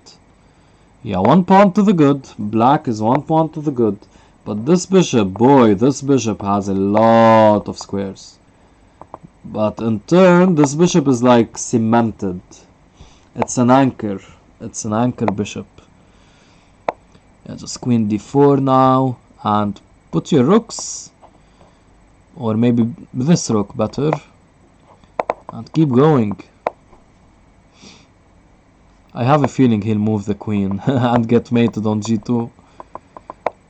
Speaker 1: Yeah, one pawn to the good. Black is one pawn to the good. But this bishop, boy, this bishop has a lot of squares. But in turn, this bishop is like cemented. It's an anchor. It's an anchor bishop. Yeah, just queen d4 now. And put your rooks. Or maybe this rook better. And keep going. I have a feeling he'll move the queen and get mated on g2.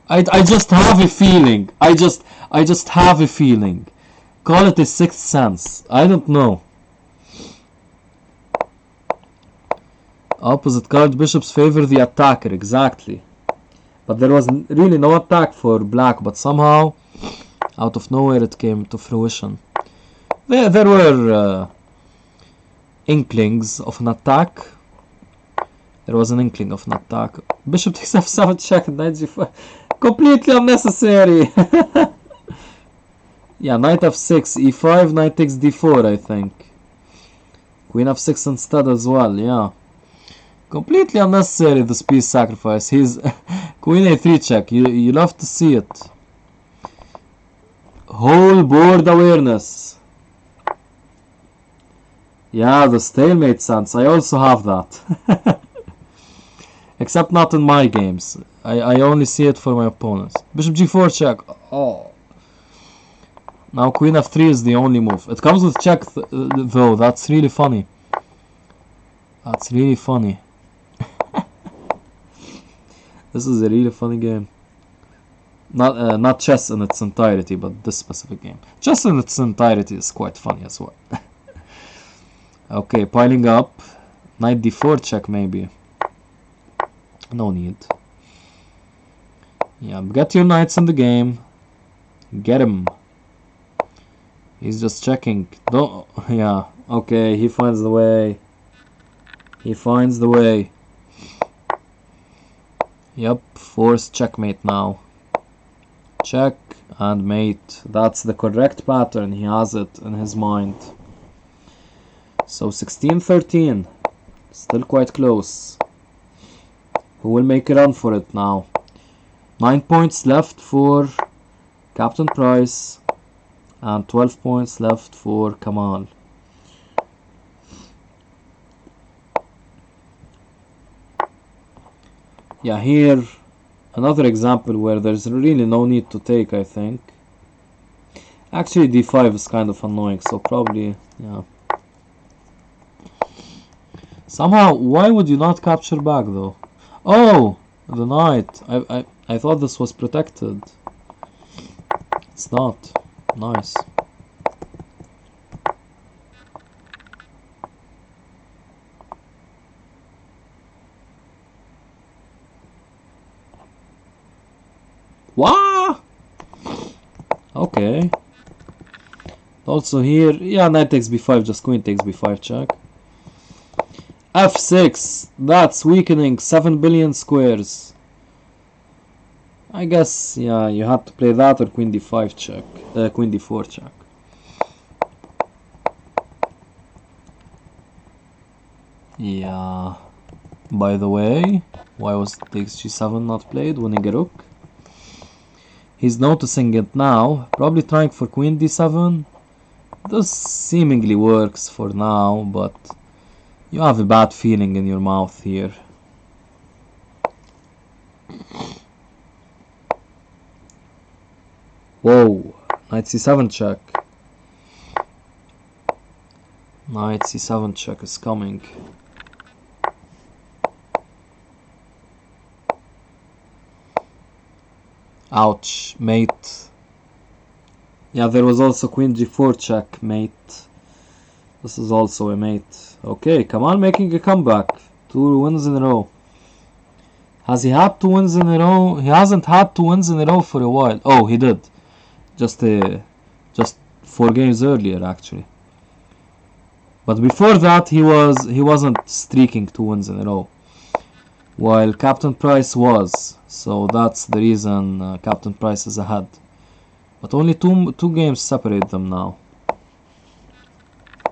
Speaker 1: I just have a feeling. I just have a feeling. Call it a sixth sense. I don't know. Opposite colored bishops favor the attacker, exactly. But there was really no attack for black, but somehow, out of nowhere, it came to fruition. There were inklings of an attack. There was an inkling of an attack. Bishop takes f7 check and knight g5. Completely unnecessary. Yeah, knight f6, e5, knight takes d4, I think. Queen f6 instead as well, yeah. Completely unnecessary, this piece sacrifice. He's queen a3 check. You love to see it. Whole board awareness. Yeah, the stalemate sense. I also have that. Except not in my games. I only see it for my opponents. Bishop g4 check. Oh. Now queen f3 is the only move. It comes with check though. That's really funny. That's really funny. This is a really funny game. Not chess in its entirety, but this specific game. Chess in its entirety is quite funny as well. Okay, piling up. Knight d4 check maybe. No need. Yeah, get your knights in the game. Get him. He's just checking. Don't. Yeah. Okay, he finds the way. He finds the way. Yep, forced checkmate now. Check and mate. That's the correct pattern. He has it in his mind. So 16-13. Still quite close. Who will make a run for it now? 9 points left for Captain Price and 12 points left for Kamal. Yeah, here another example where there's really no need to take, I think. Actually, d5 is kind of annoying, so probably, yeah. Somehow, why would you not capture back though? Oh, the knight. I thought this was protected. It's not. Nice. What? Okay. Also here, yeah, knight takes b5, just queen takes b5 check. f6, that's weakening 7 billion squares. I guess, yeah, you had to play that or queen d5 check, queen d4 check. Yeah. By the way, why was takes g7 not played? Winning a rook. He's noticing it now, probably trying for queen d7. This seemingly works for now, but you have a bad feeling in your mouth here. Whoa, knight c7 check. Knight c7 check is coming. Ouch, mate. Yeah, there was also queen g4 check, mate. This is also a mate. Okay, Kamal making a comeback. 2 wins in a row. Has he had 2 wins in a row? He hasn't had 2 wins in a row for a while. Oh, he did. Just 4 games earlier, actually. But before that, he wasn't streaking 2 wins in a row, while Captain Price was. So that's the reason Captain Price is ahead. But only two games separate them now.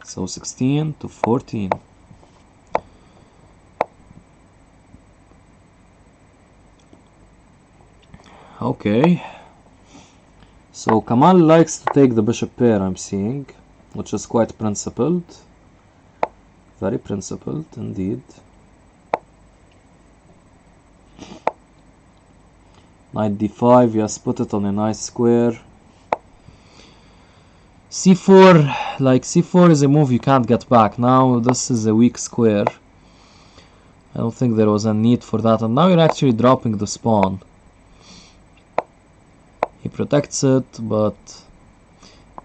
Speaker 1: So 16-14. Okay. So Kamal likes to take the bishop pair, I'm seeing, which is quite principled. Very principled indeed. Knight d5, yes, put it on a nice square. c4, like c4 is a move you can't get back. Now this is a weak square. I don't think there was a need for that, and now you're actually dropping the spawn. He protects it, but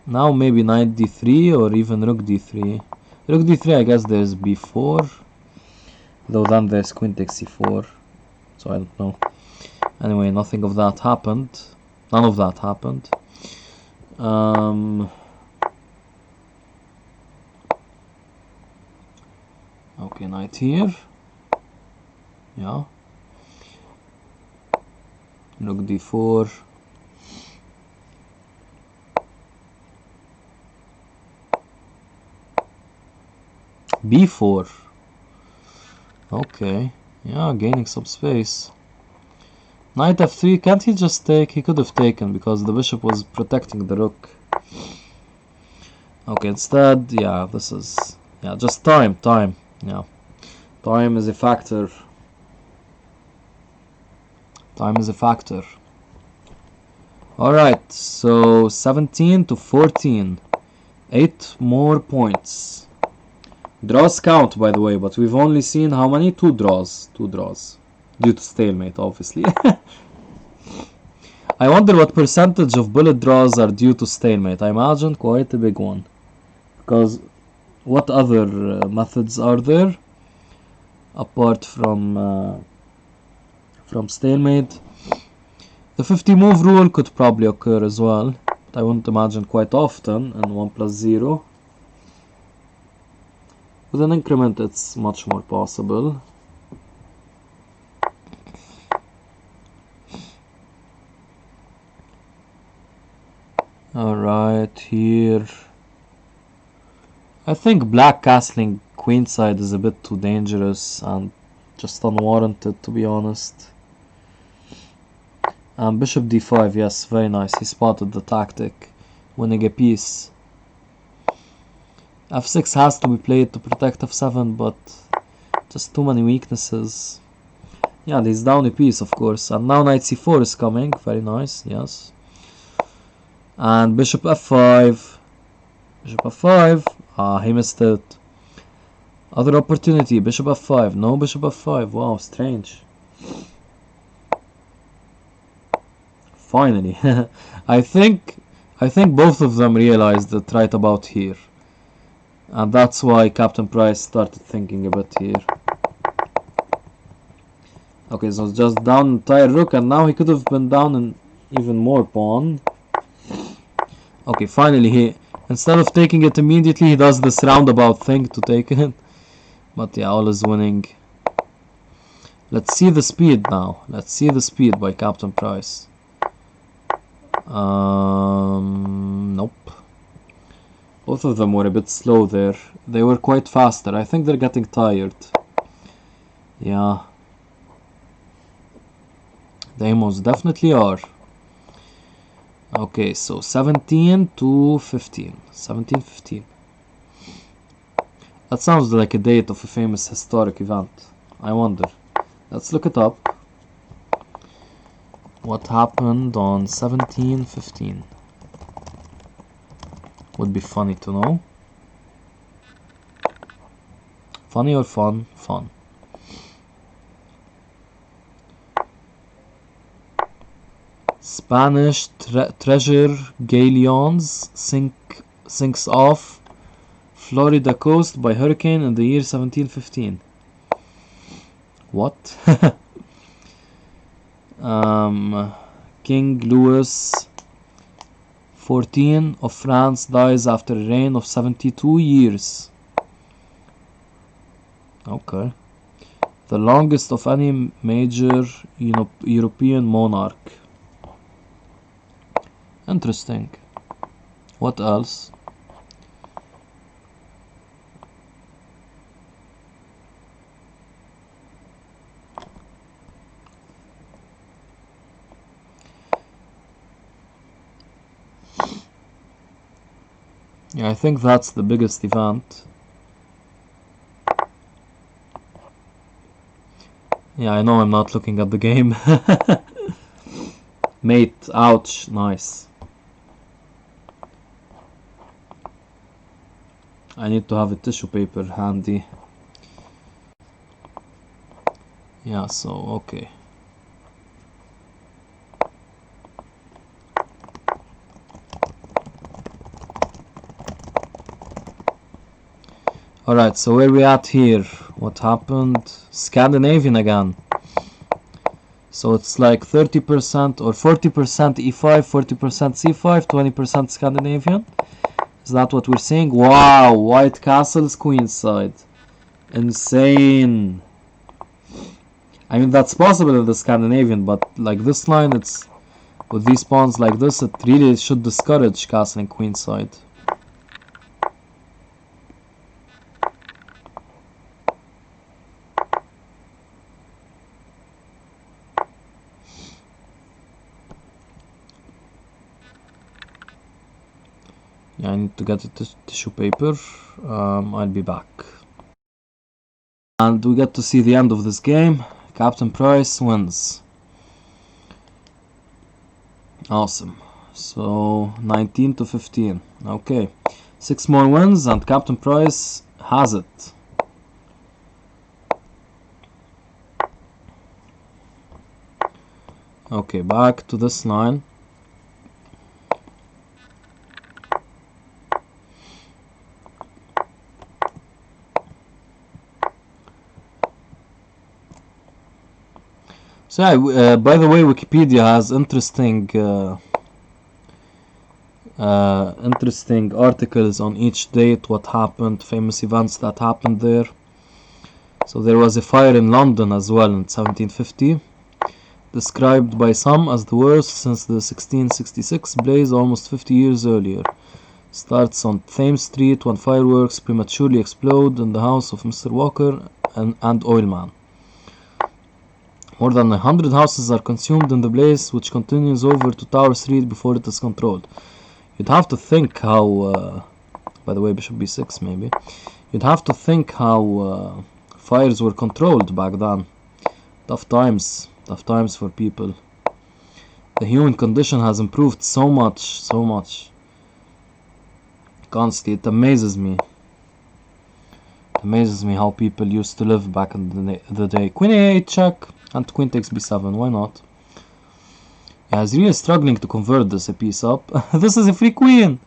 Speaker 1: now maybe knight d3 or even rook d3. Rook d3, I guess there's b4, though then there's queen takes c4, so I don't know. Anyway, nothing of that happened. None of that happened. Okay, knight here. Yeah. Rook d4. b4. Okay. Yeah, gaining some space. Knight f3, can't he just take? He could have taken because the bishop was protecting the rook. Okay, instead, yeah, this is, yeah, just time, yeah. Time is a factor. Time is a factor. Alright, so 17-14. 8 more points. Draws count, by the way, but we've only seen how many? 2 draws. 2 draws. Due to stalemate, obviously. I wonder what percentage of bullet draws are due to stalemate. I imagine quite a big one. Because what other methods are there apart from stalemate? The 50 move rule could probably occur as well, but I wouldn't imagine quite often in 1 plus 0. With an increment it's much more possible. Alright, here I think black castling queenside is a bit too dangerous and just unwarranted, to be honest. And bishop d5, yes, very nice, he spotted the tactic, winning a piece. f6 has to be played to protect f7, but just too many weaknesses. Yeah, he's down a piece, of course, and now knight c4 is coming, very nice, yes. And bishop f5, bishop f5, ah, he missed it. Other opportunity, bishop f5, no bishop f5, wow, strange. Finally, I think both of them realized it right about here. And that's why Captain Price started thinking a bit here. Okay, so it's just down entire rook, and now he could have been down an even more pawn. Okay, finally he, instead of taking it immediately, he does this roundabout thing to take it. But yeah, all is winning. Let's see the speed now. Let's see the speed by Captain Price. Nope. Both of them were a bit slow there. They were quite faster. I think they're getting tired. Yeah. They most definitely are. Okay, so 17 to 15. 17-15. That sounds like a date of a famous historic event. I wonder. Let's look it up. What happened on 17-15? Would be funny to know. Funny or fun? Fun. Spanish treasure galleons sinks off Florida coast by hurricane in the year 1715. What? King Louis XIV of France dies after a reign of 72 years. Okay. The longest of any major European monarch. Interesting. What else? Yeah, I think that's the biggest event. Yeah, I know I'm not looking at the game. Mate, ouch, nice. I need to have a tissue paper handy. Yeah, so, okay. Alright, so where we at here? What happened? Scandinavian again. So it's like 30% or 40% E5, 40% C5, 20% Scandinavian. Is that what we're seeing? Wow, white castles queenside. Insane. I mean, that's possible in the Scandinavian, but like this line, it's with these pawns like this, it really should discourage castling queenside. Yeah, I need to get a tissue paper. I'll be back. And we get to see the end of this game. Captain Price wins. Awesome. So 19 to 15. Okay. 6 more wins and Captain Price has it. Okay, back to this line. So yeah, by the way, Wikipedia has interesting articles on each date, what happened, famous events that happened there. So there was a fire in London as well in 1750, described by some as the worst since the 1666 blaze almost 50 years earlier. Starts on Thames Street when fireworks prematurely explode in the house of Mr. Walker and Oilman. More than 100 houses are consumed in the blaze, which continues over to Tower Street before it is controlled. You'd have to think how, by the way, Bishop b6 maybe. You'd have to think how fires were controlled back then. Tough times for people. The human condition has improved so much. Constantly, it amazes me. How people used to live back in the day. Queen a8 check and queen takes b7. Why not? Yeah, I was really struggling to convert this a piece up. This is a free queen.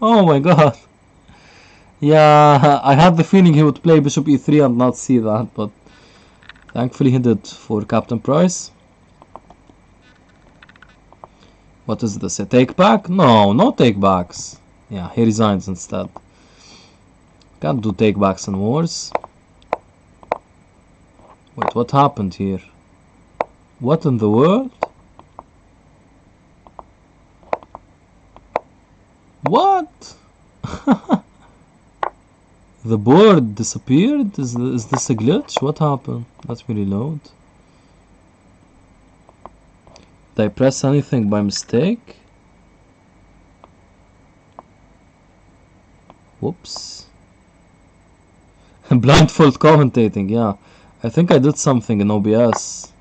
Speaker 1: Oh my god. Yeah, I had the feeling he would play bishop e3 and not see that, but thankfully he did for Captain Price. What is this, a take back? No take backs. Yeah, he resigns instead. Can't do take backs in wars. Wait, what happened here? What in the world? What? The board disappeared? Is this a glitch? What happened? Let me reload. Did I press anything by mistake? Whoops. Blindfold commentating, yeah. I think I did something in OBS.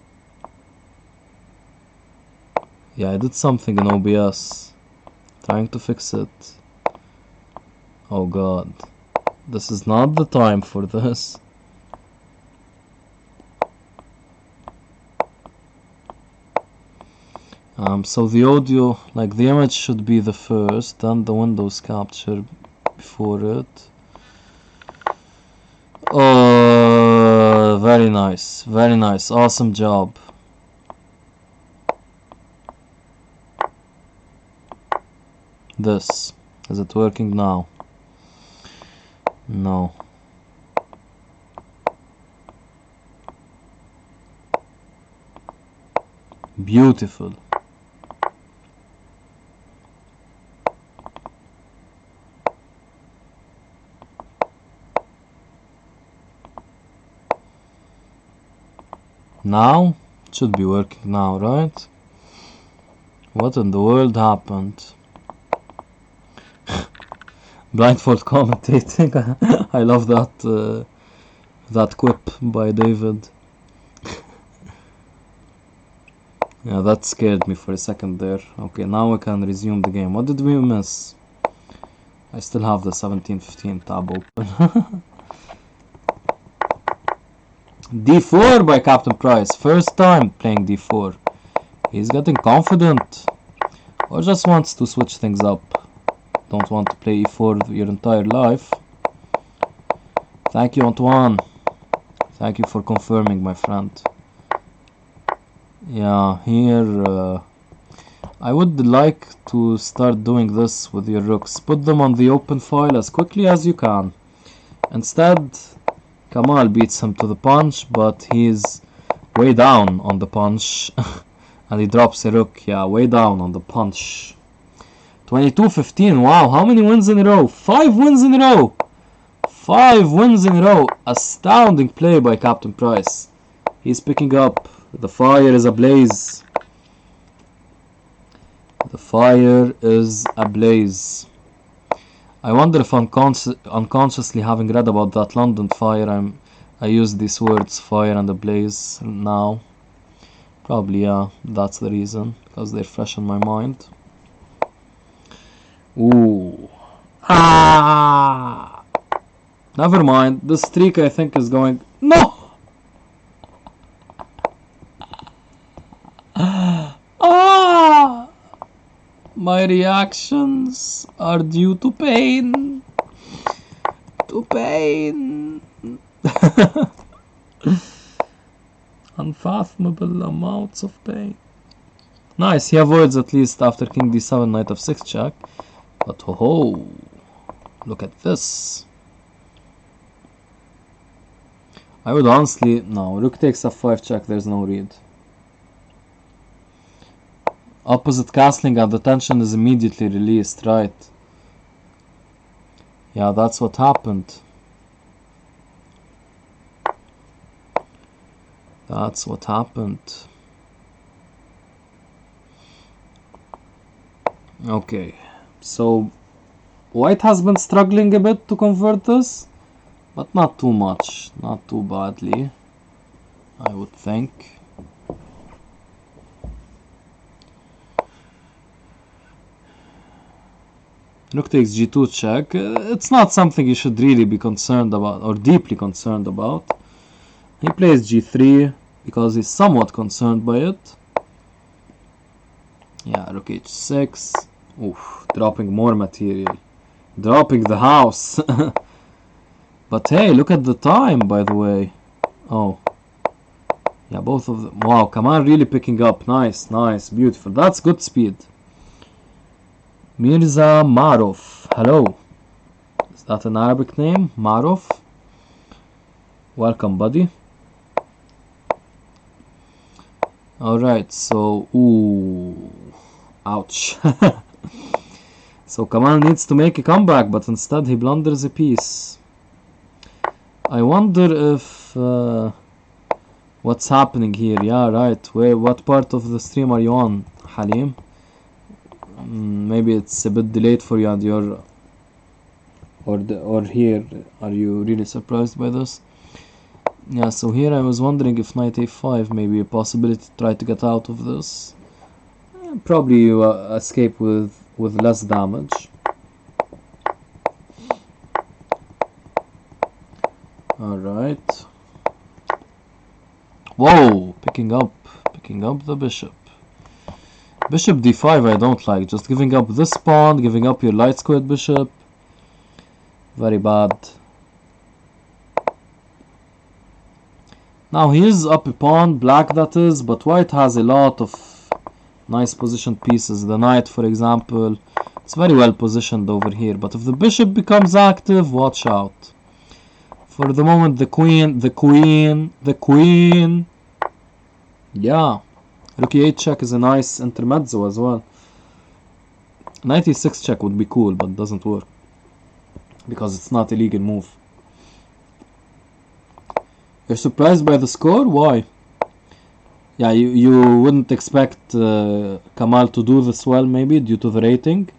Speaker 1: Yeah, I did something in OBS. Trying to fix it. Oh god. This is not the time for this. So the audio, like the image should be the first, then the Windows capture before it. Oh, very nice, awesome job. This, is it working now? No. Beautiful. Now? It should be working now, right? What in the world happened? Blindfold commentating. I love that quip by David. Yeah, that scared me for a second there. Okay, now we can resume the game. What did we miss? I still have the 1715 tab open. d4 by Captain Price. First time playing d4. He's getting confident. Or just wants to switch things up. Don't want to play e4 your entire life. Thank you, Antoine. Thank you for confirming, my friend. Yeah, here I would like to start doing this with your rooks. Put them on the open file as quickly as you can. Instead, Kamal beats him to the punch, but he's way down on the punch. And he drops a rook, yeah, way down on the punch. 22-15, wow, how many wins in a row? 5 wins in a row! 5 wins in a row! Astounding play by Captain Price. He's picking up. The fire is ablaze. The fire is ablaze. I wonder if unconsciously having read about that London fire, I use these words fire and ablaze now. Probably, yeah, that's the reason, because they're fresh in my mind. Ooh. Ah! Never mind. This streak I think is going... No! Ah! My reactions are due to pain. To pain. Unfathomable amounts of pain. Nice, he avoids at least after king d7, knight f6 check. But ho, look at this. I would honestly, no, rook takes f5 check, there's no read. Opposite castling and the tension is immediately released, right? Yeah, that's what happened. That's what happened. Okay, so white has been struggling a bit to convert this, but not too much, not too badly, I would think. Rook takes g2 check. It's not something you should really be concerned about or deeply concerned about. He plays g3 because he's somewhat concerned by it. Yeah, rook h6. Oof, dropping more material. Dropping the house. But hey, look at the time, by the way. Oh. Yeah, both of them. Wow, Kamal really picking up. Nice, nice, beautiful. That's good speed. Mirza Marov. Hello. Is that an Arabic name? Marov? Welcome, buddy. Alright, so... Ooh. Ouch. So Kamal needs to make a comeback, but instead he blunders a piece. I wonder if... what's happening here? Yeah, right. What part of the stream are you on, Halim? Maybe it's a bit delayed for you and you're... Or here. Are you really surprised by this? Yeah, so here I was wondering if knight a5 may be a possibility to try to get out of this. Probably you escape with less damage. Alright. Whoa! Picking up the bishop. Bishop d5 I don't like. Just giving up this pawn, giving up your light squared bishop. Very bad. Now he is up a pawn, black that is, but white has a lot of nice positioned pieces. The knight, for example, it's very well positioned over here. But if the bishop becomes active, watch out. For the moment, the queen. Yeah. Rook e8 check is a nice intermezzo as well. Knight e6 check would be cool, but doesn't work. Because it's not a legal move. You're surprised by the score? Why? Yeah, you wouldn't expect Kamal to do this well, maybe, due to the rating.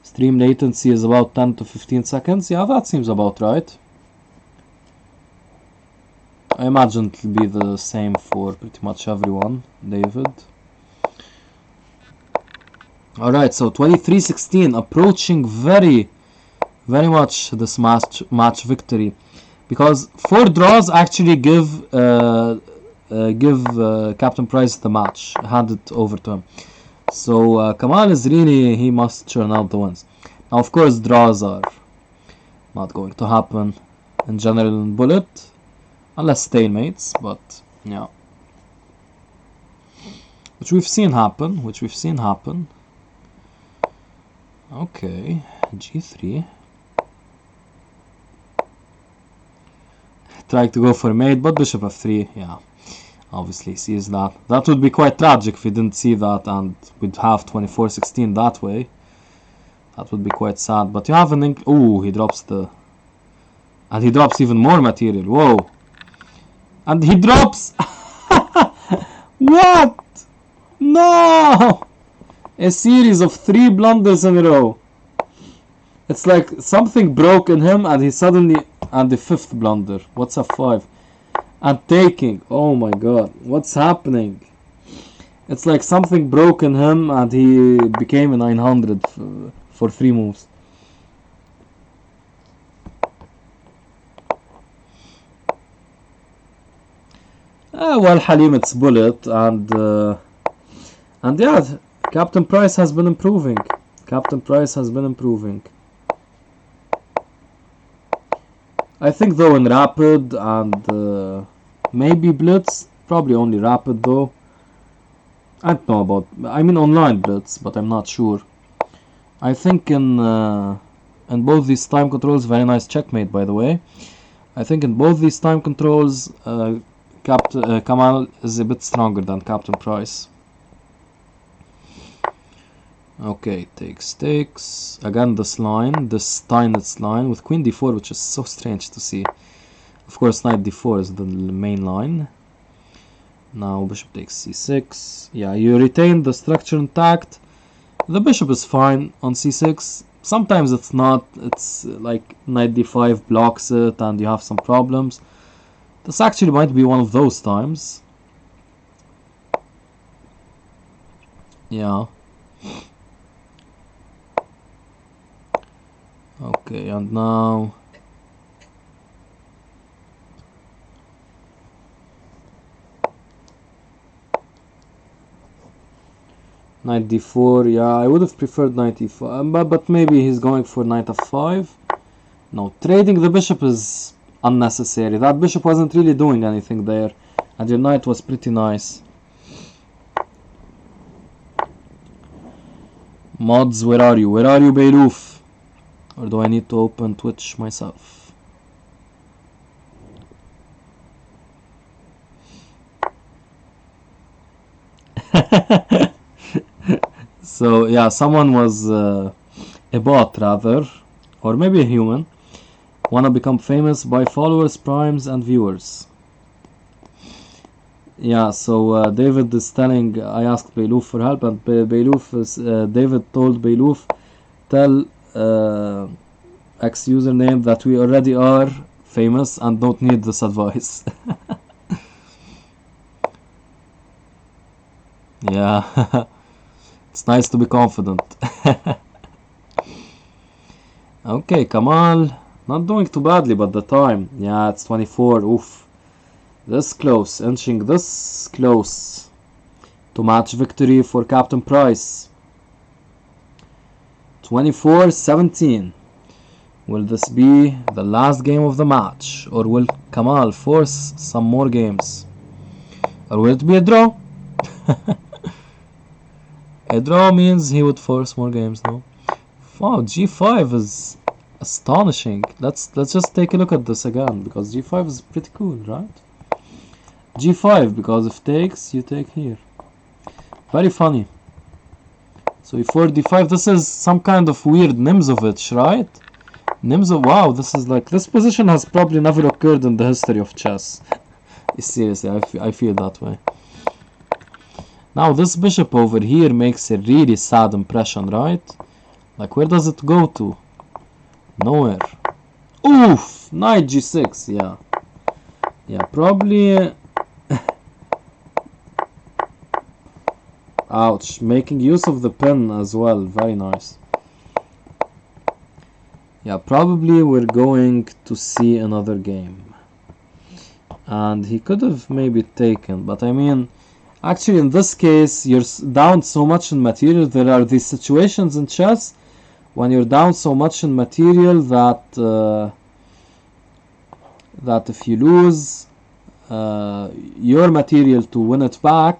Speaker 1: Stream latency is about 10 to 15 seconds. Yeah, that seems about right. I imagine it'll be the same for pretty much everyone, David. Alright, so 23-16, approaching very much this match victory. Because 4 draws actually give Captain Price the match, hand it over to him. So Kamal is really, he must churn out the wins. Now of course draws are not going to happen in general in Bullet, unless stalemates, but yeah. Which we've seen happen. Okay, g3. Trying to go for mate, but bishop f3, yeah. Obviously sees that. That would be quite tragic if we didn't see that and we'd have 24-16 that way. That would be quite sad. But you have an ooh, he drops the... And he drops even more material. Whoa. And he drops... What? No! A series of 3 blunders in a row. It's like something broke in him and he suddenly... And the 5th blunder. What's f5? And taking. Oh my god. What's happening? It's like something broke in him and he became a 900 for 3 moves. Well, Halim, it's Bullet, and yeah, Captain Price has been improving. I think though in rapid and maybe blitz, probably only rapid though. I don't know about, I mean online blitz, but I'm not sure. I think in both these time controls, very nice checkmate by the way. I think in both these time controls, Kamal is a bit stronger than Captain Price. Okay, takes. Again this line, this Steinitz line with Queen d4, which is so strange to see. Of course, Knight d4 is the main line. Now bishop takes c6. Yeah, you retain the structure intact. The bishop is fine on c6. Sometimes it's not. It's like knight d5 blocks it and you have some problems. This actually might be one of those times. Yeah. Okay, and now knight d4. Yeah, I would have preferred knight e5, but maybe he's going for knight f5. No, trading the bishop is unnecessary. That bishop wasn't really doing anything there, and your knight was pretty nice. Mods, where are you? Where are you, Beiruf? Or do I need to open Twitch myself? So yeah, someone was a bot rather, or maybe a human. Wanna become famous by followers, primes, and viewers. Yeah, so David is telling, I asked Beiluf for help, and David told Beiluf, tell X username that we already are famous and don't need this advice. Yeah, it's nice to be confident. Okay, Kamal, not doing too badly, but the time, yeah, it's 24, oof. This close, inching this close to match victory for Captain Price. 24-17. Will this be the last game of the match, or will Kamal force some more games? Or will it be a draw? A draw means he would force more games, no? Wow, g5 is astonishing. Let's just take a look at this again, because g5 is pretty cool, right? g5, because if takes, you take here. Very funny. So e4, d5, this is some kind of weird Nimzovich, right? Wow, this is like, this position has probably never occurred in the history of chess. Seriously, I feel that way. Now this bishop over here makes a really sad impression, right? Like, where does it go to? Nowhere. Oof! Knight g6, yeah. Yeah, probably... Ouch, making use of the pin as well, very nice. Yeah, probably we're going to see another game. And he could have maybe taken, but I mean, actually in this case, you're down so much in material. There are these situations in chess when you're down so much in material that that if you lose your material to win it back,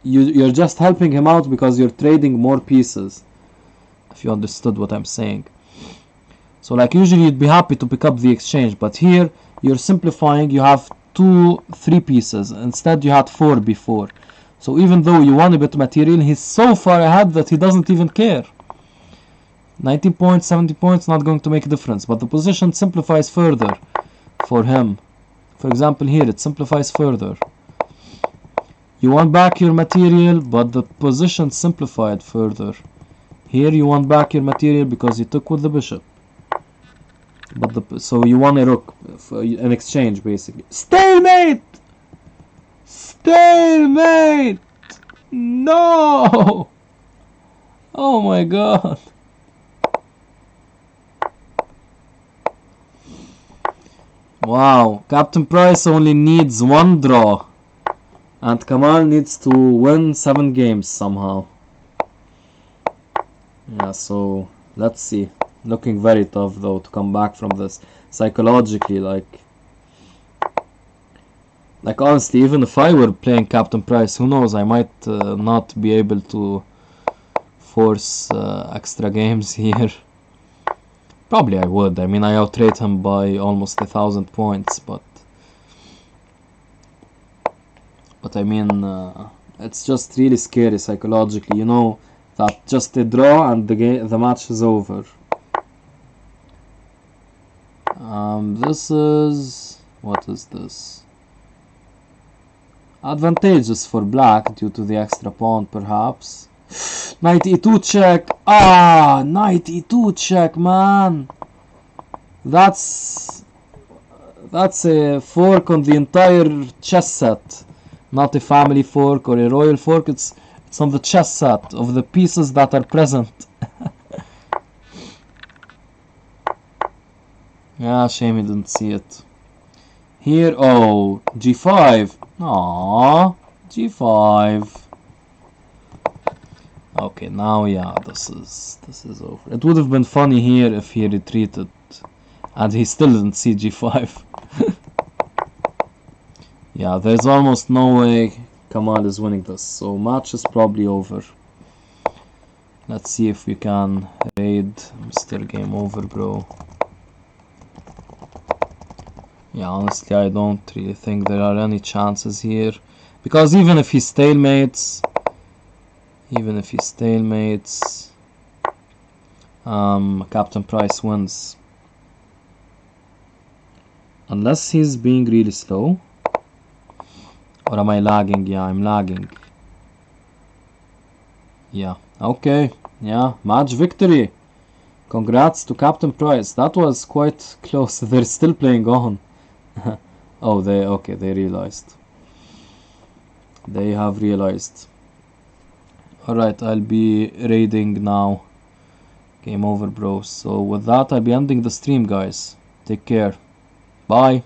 Speaker 1: you're just helping him out because you're trading more pieces, if you understood what I'm saying. So like usually you'd be happy to pick up the exchange, but here you're simplifying. You have 2-3 pieces, instead you had 4 before. So even though you won a bit of material, he's so far ahead that he doesn't even care. 19 points, 70 points, not going to make a difference, but the position simplifies further for him. For example, here it simplifies further. You want back your material, but the position simplified further. Here you want back your material because you took with the bishop. But so you won a rook, an exchange basically. Stalemate! Stalemate! No! Oh my god. Wow, Captain Price only needs 1 draw. And Kamal needs to win 7 games somehow. Yeah, so let's see. Looking very tough though to come back from this. psychologically, like honestly, even if I were playing Captain Price, who knows, I might not be able to force extra games here. Probably I would. I mean, I outrate him by almost 1,000 points, but I mean, it's just really scary psychologically, you know, that just a draw and the match is over. This is, what is this? Advantageous for black due to the extra pawn, perhaps. Knight e2 check. Ah, knight e2 check, man. That's a fork on the entire chess set. Not a family fork or a royal fork. It's on the chess set of the pieces that are present. Yeah, shame he didn't see it. Here, oh, g5. Aww, g5. Okay, now yeah, this is over. It would have been funny here if he retreated and he still didn't see g5. Yeah, there's almost no way Kamal is winning this, so match is probably over. Let's see if we can raid Mr. Game Over, bro. Yeah, honestly, I don't really think there are any chances here, because even if he stalemates, Captain Price wins. Unless he's being really slow. Or am I lagging? Yeah, I'm lagging. Yeah, okay. Yeah, match victory. Congrats to Captain Price. That was quite close. They're still playing on. Oh, they realized. They have realized. Alright, I'll be raiding now. Game over, bro. So with that, I'll be ending the stream, guys. Take care. Bye.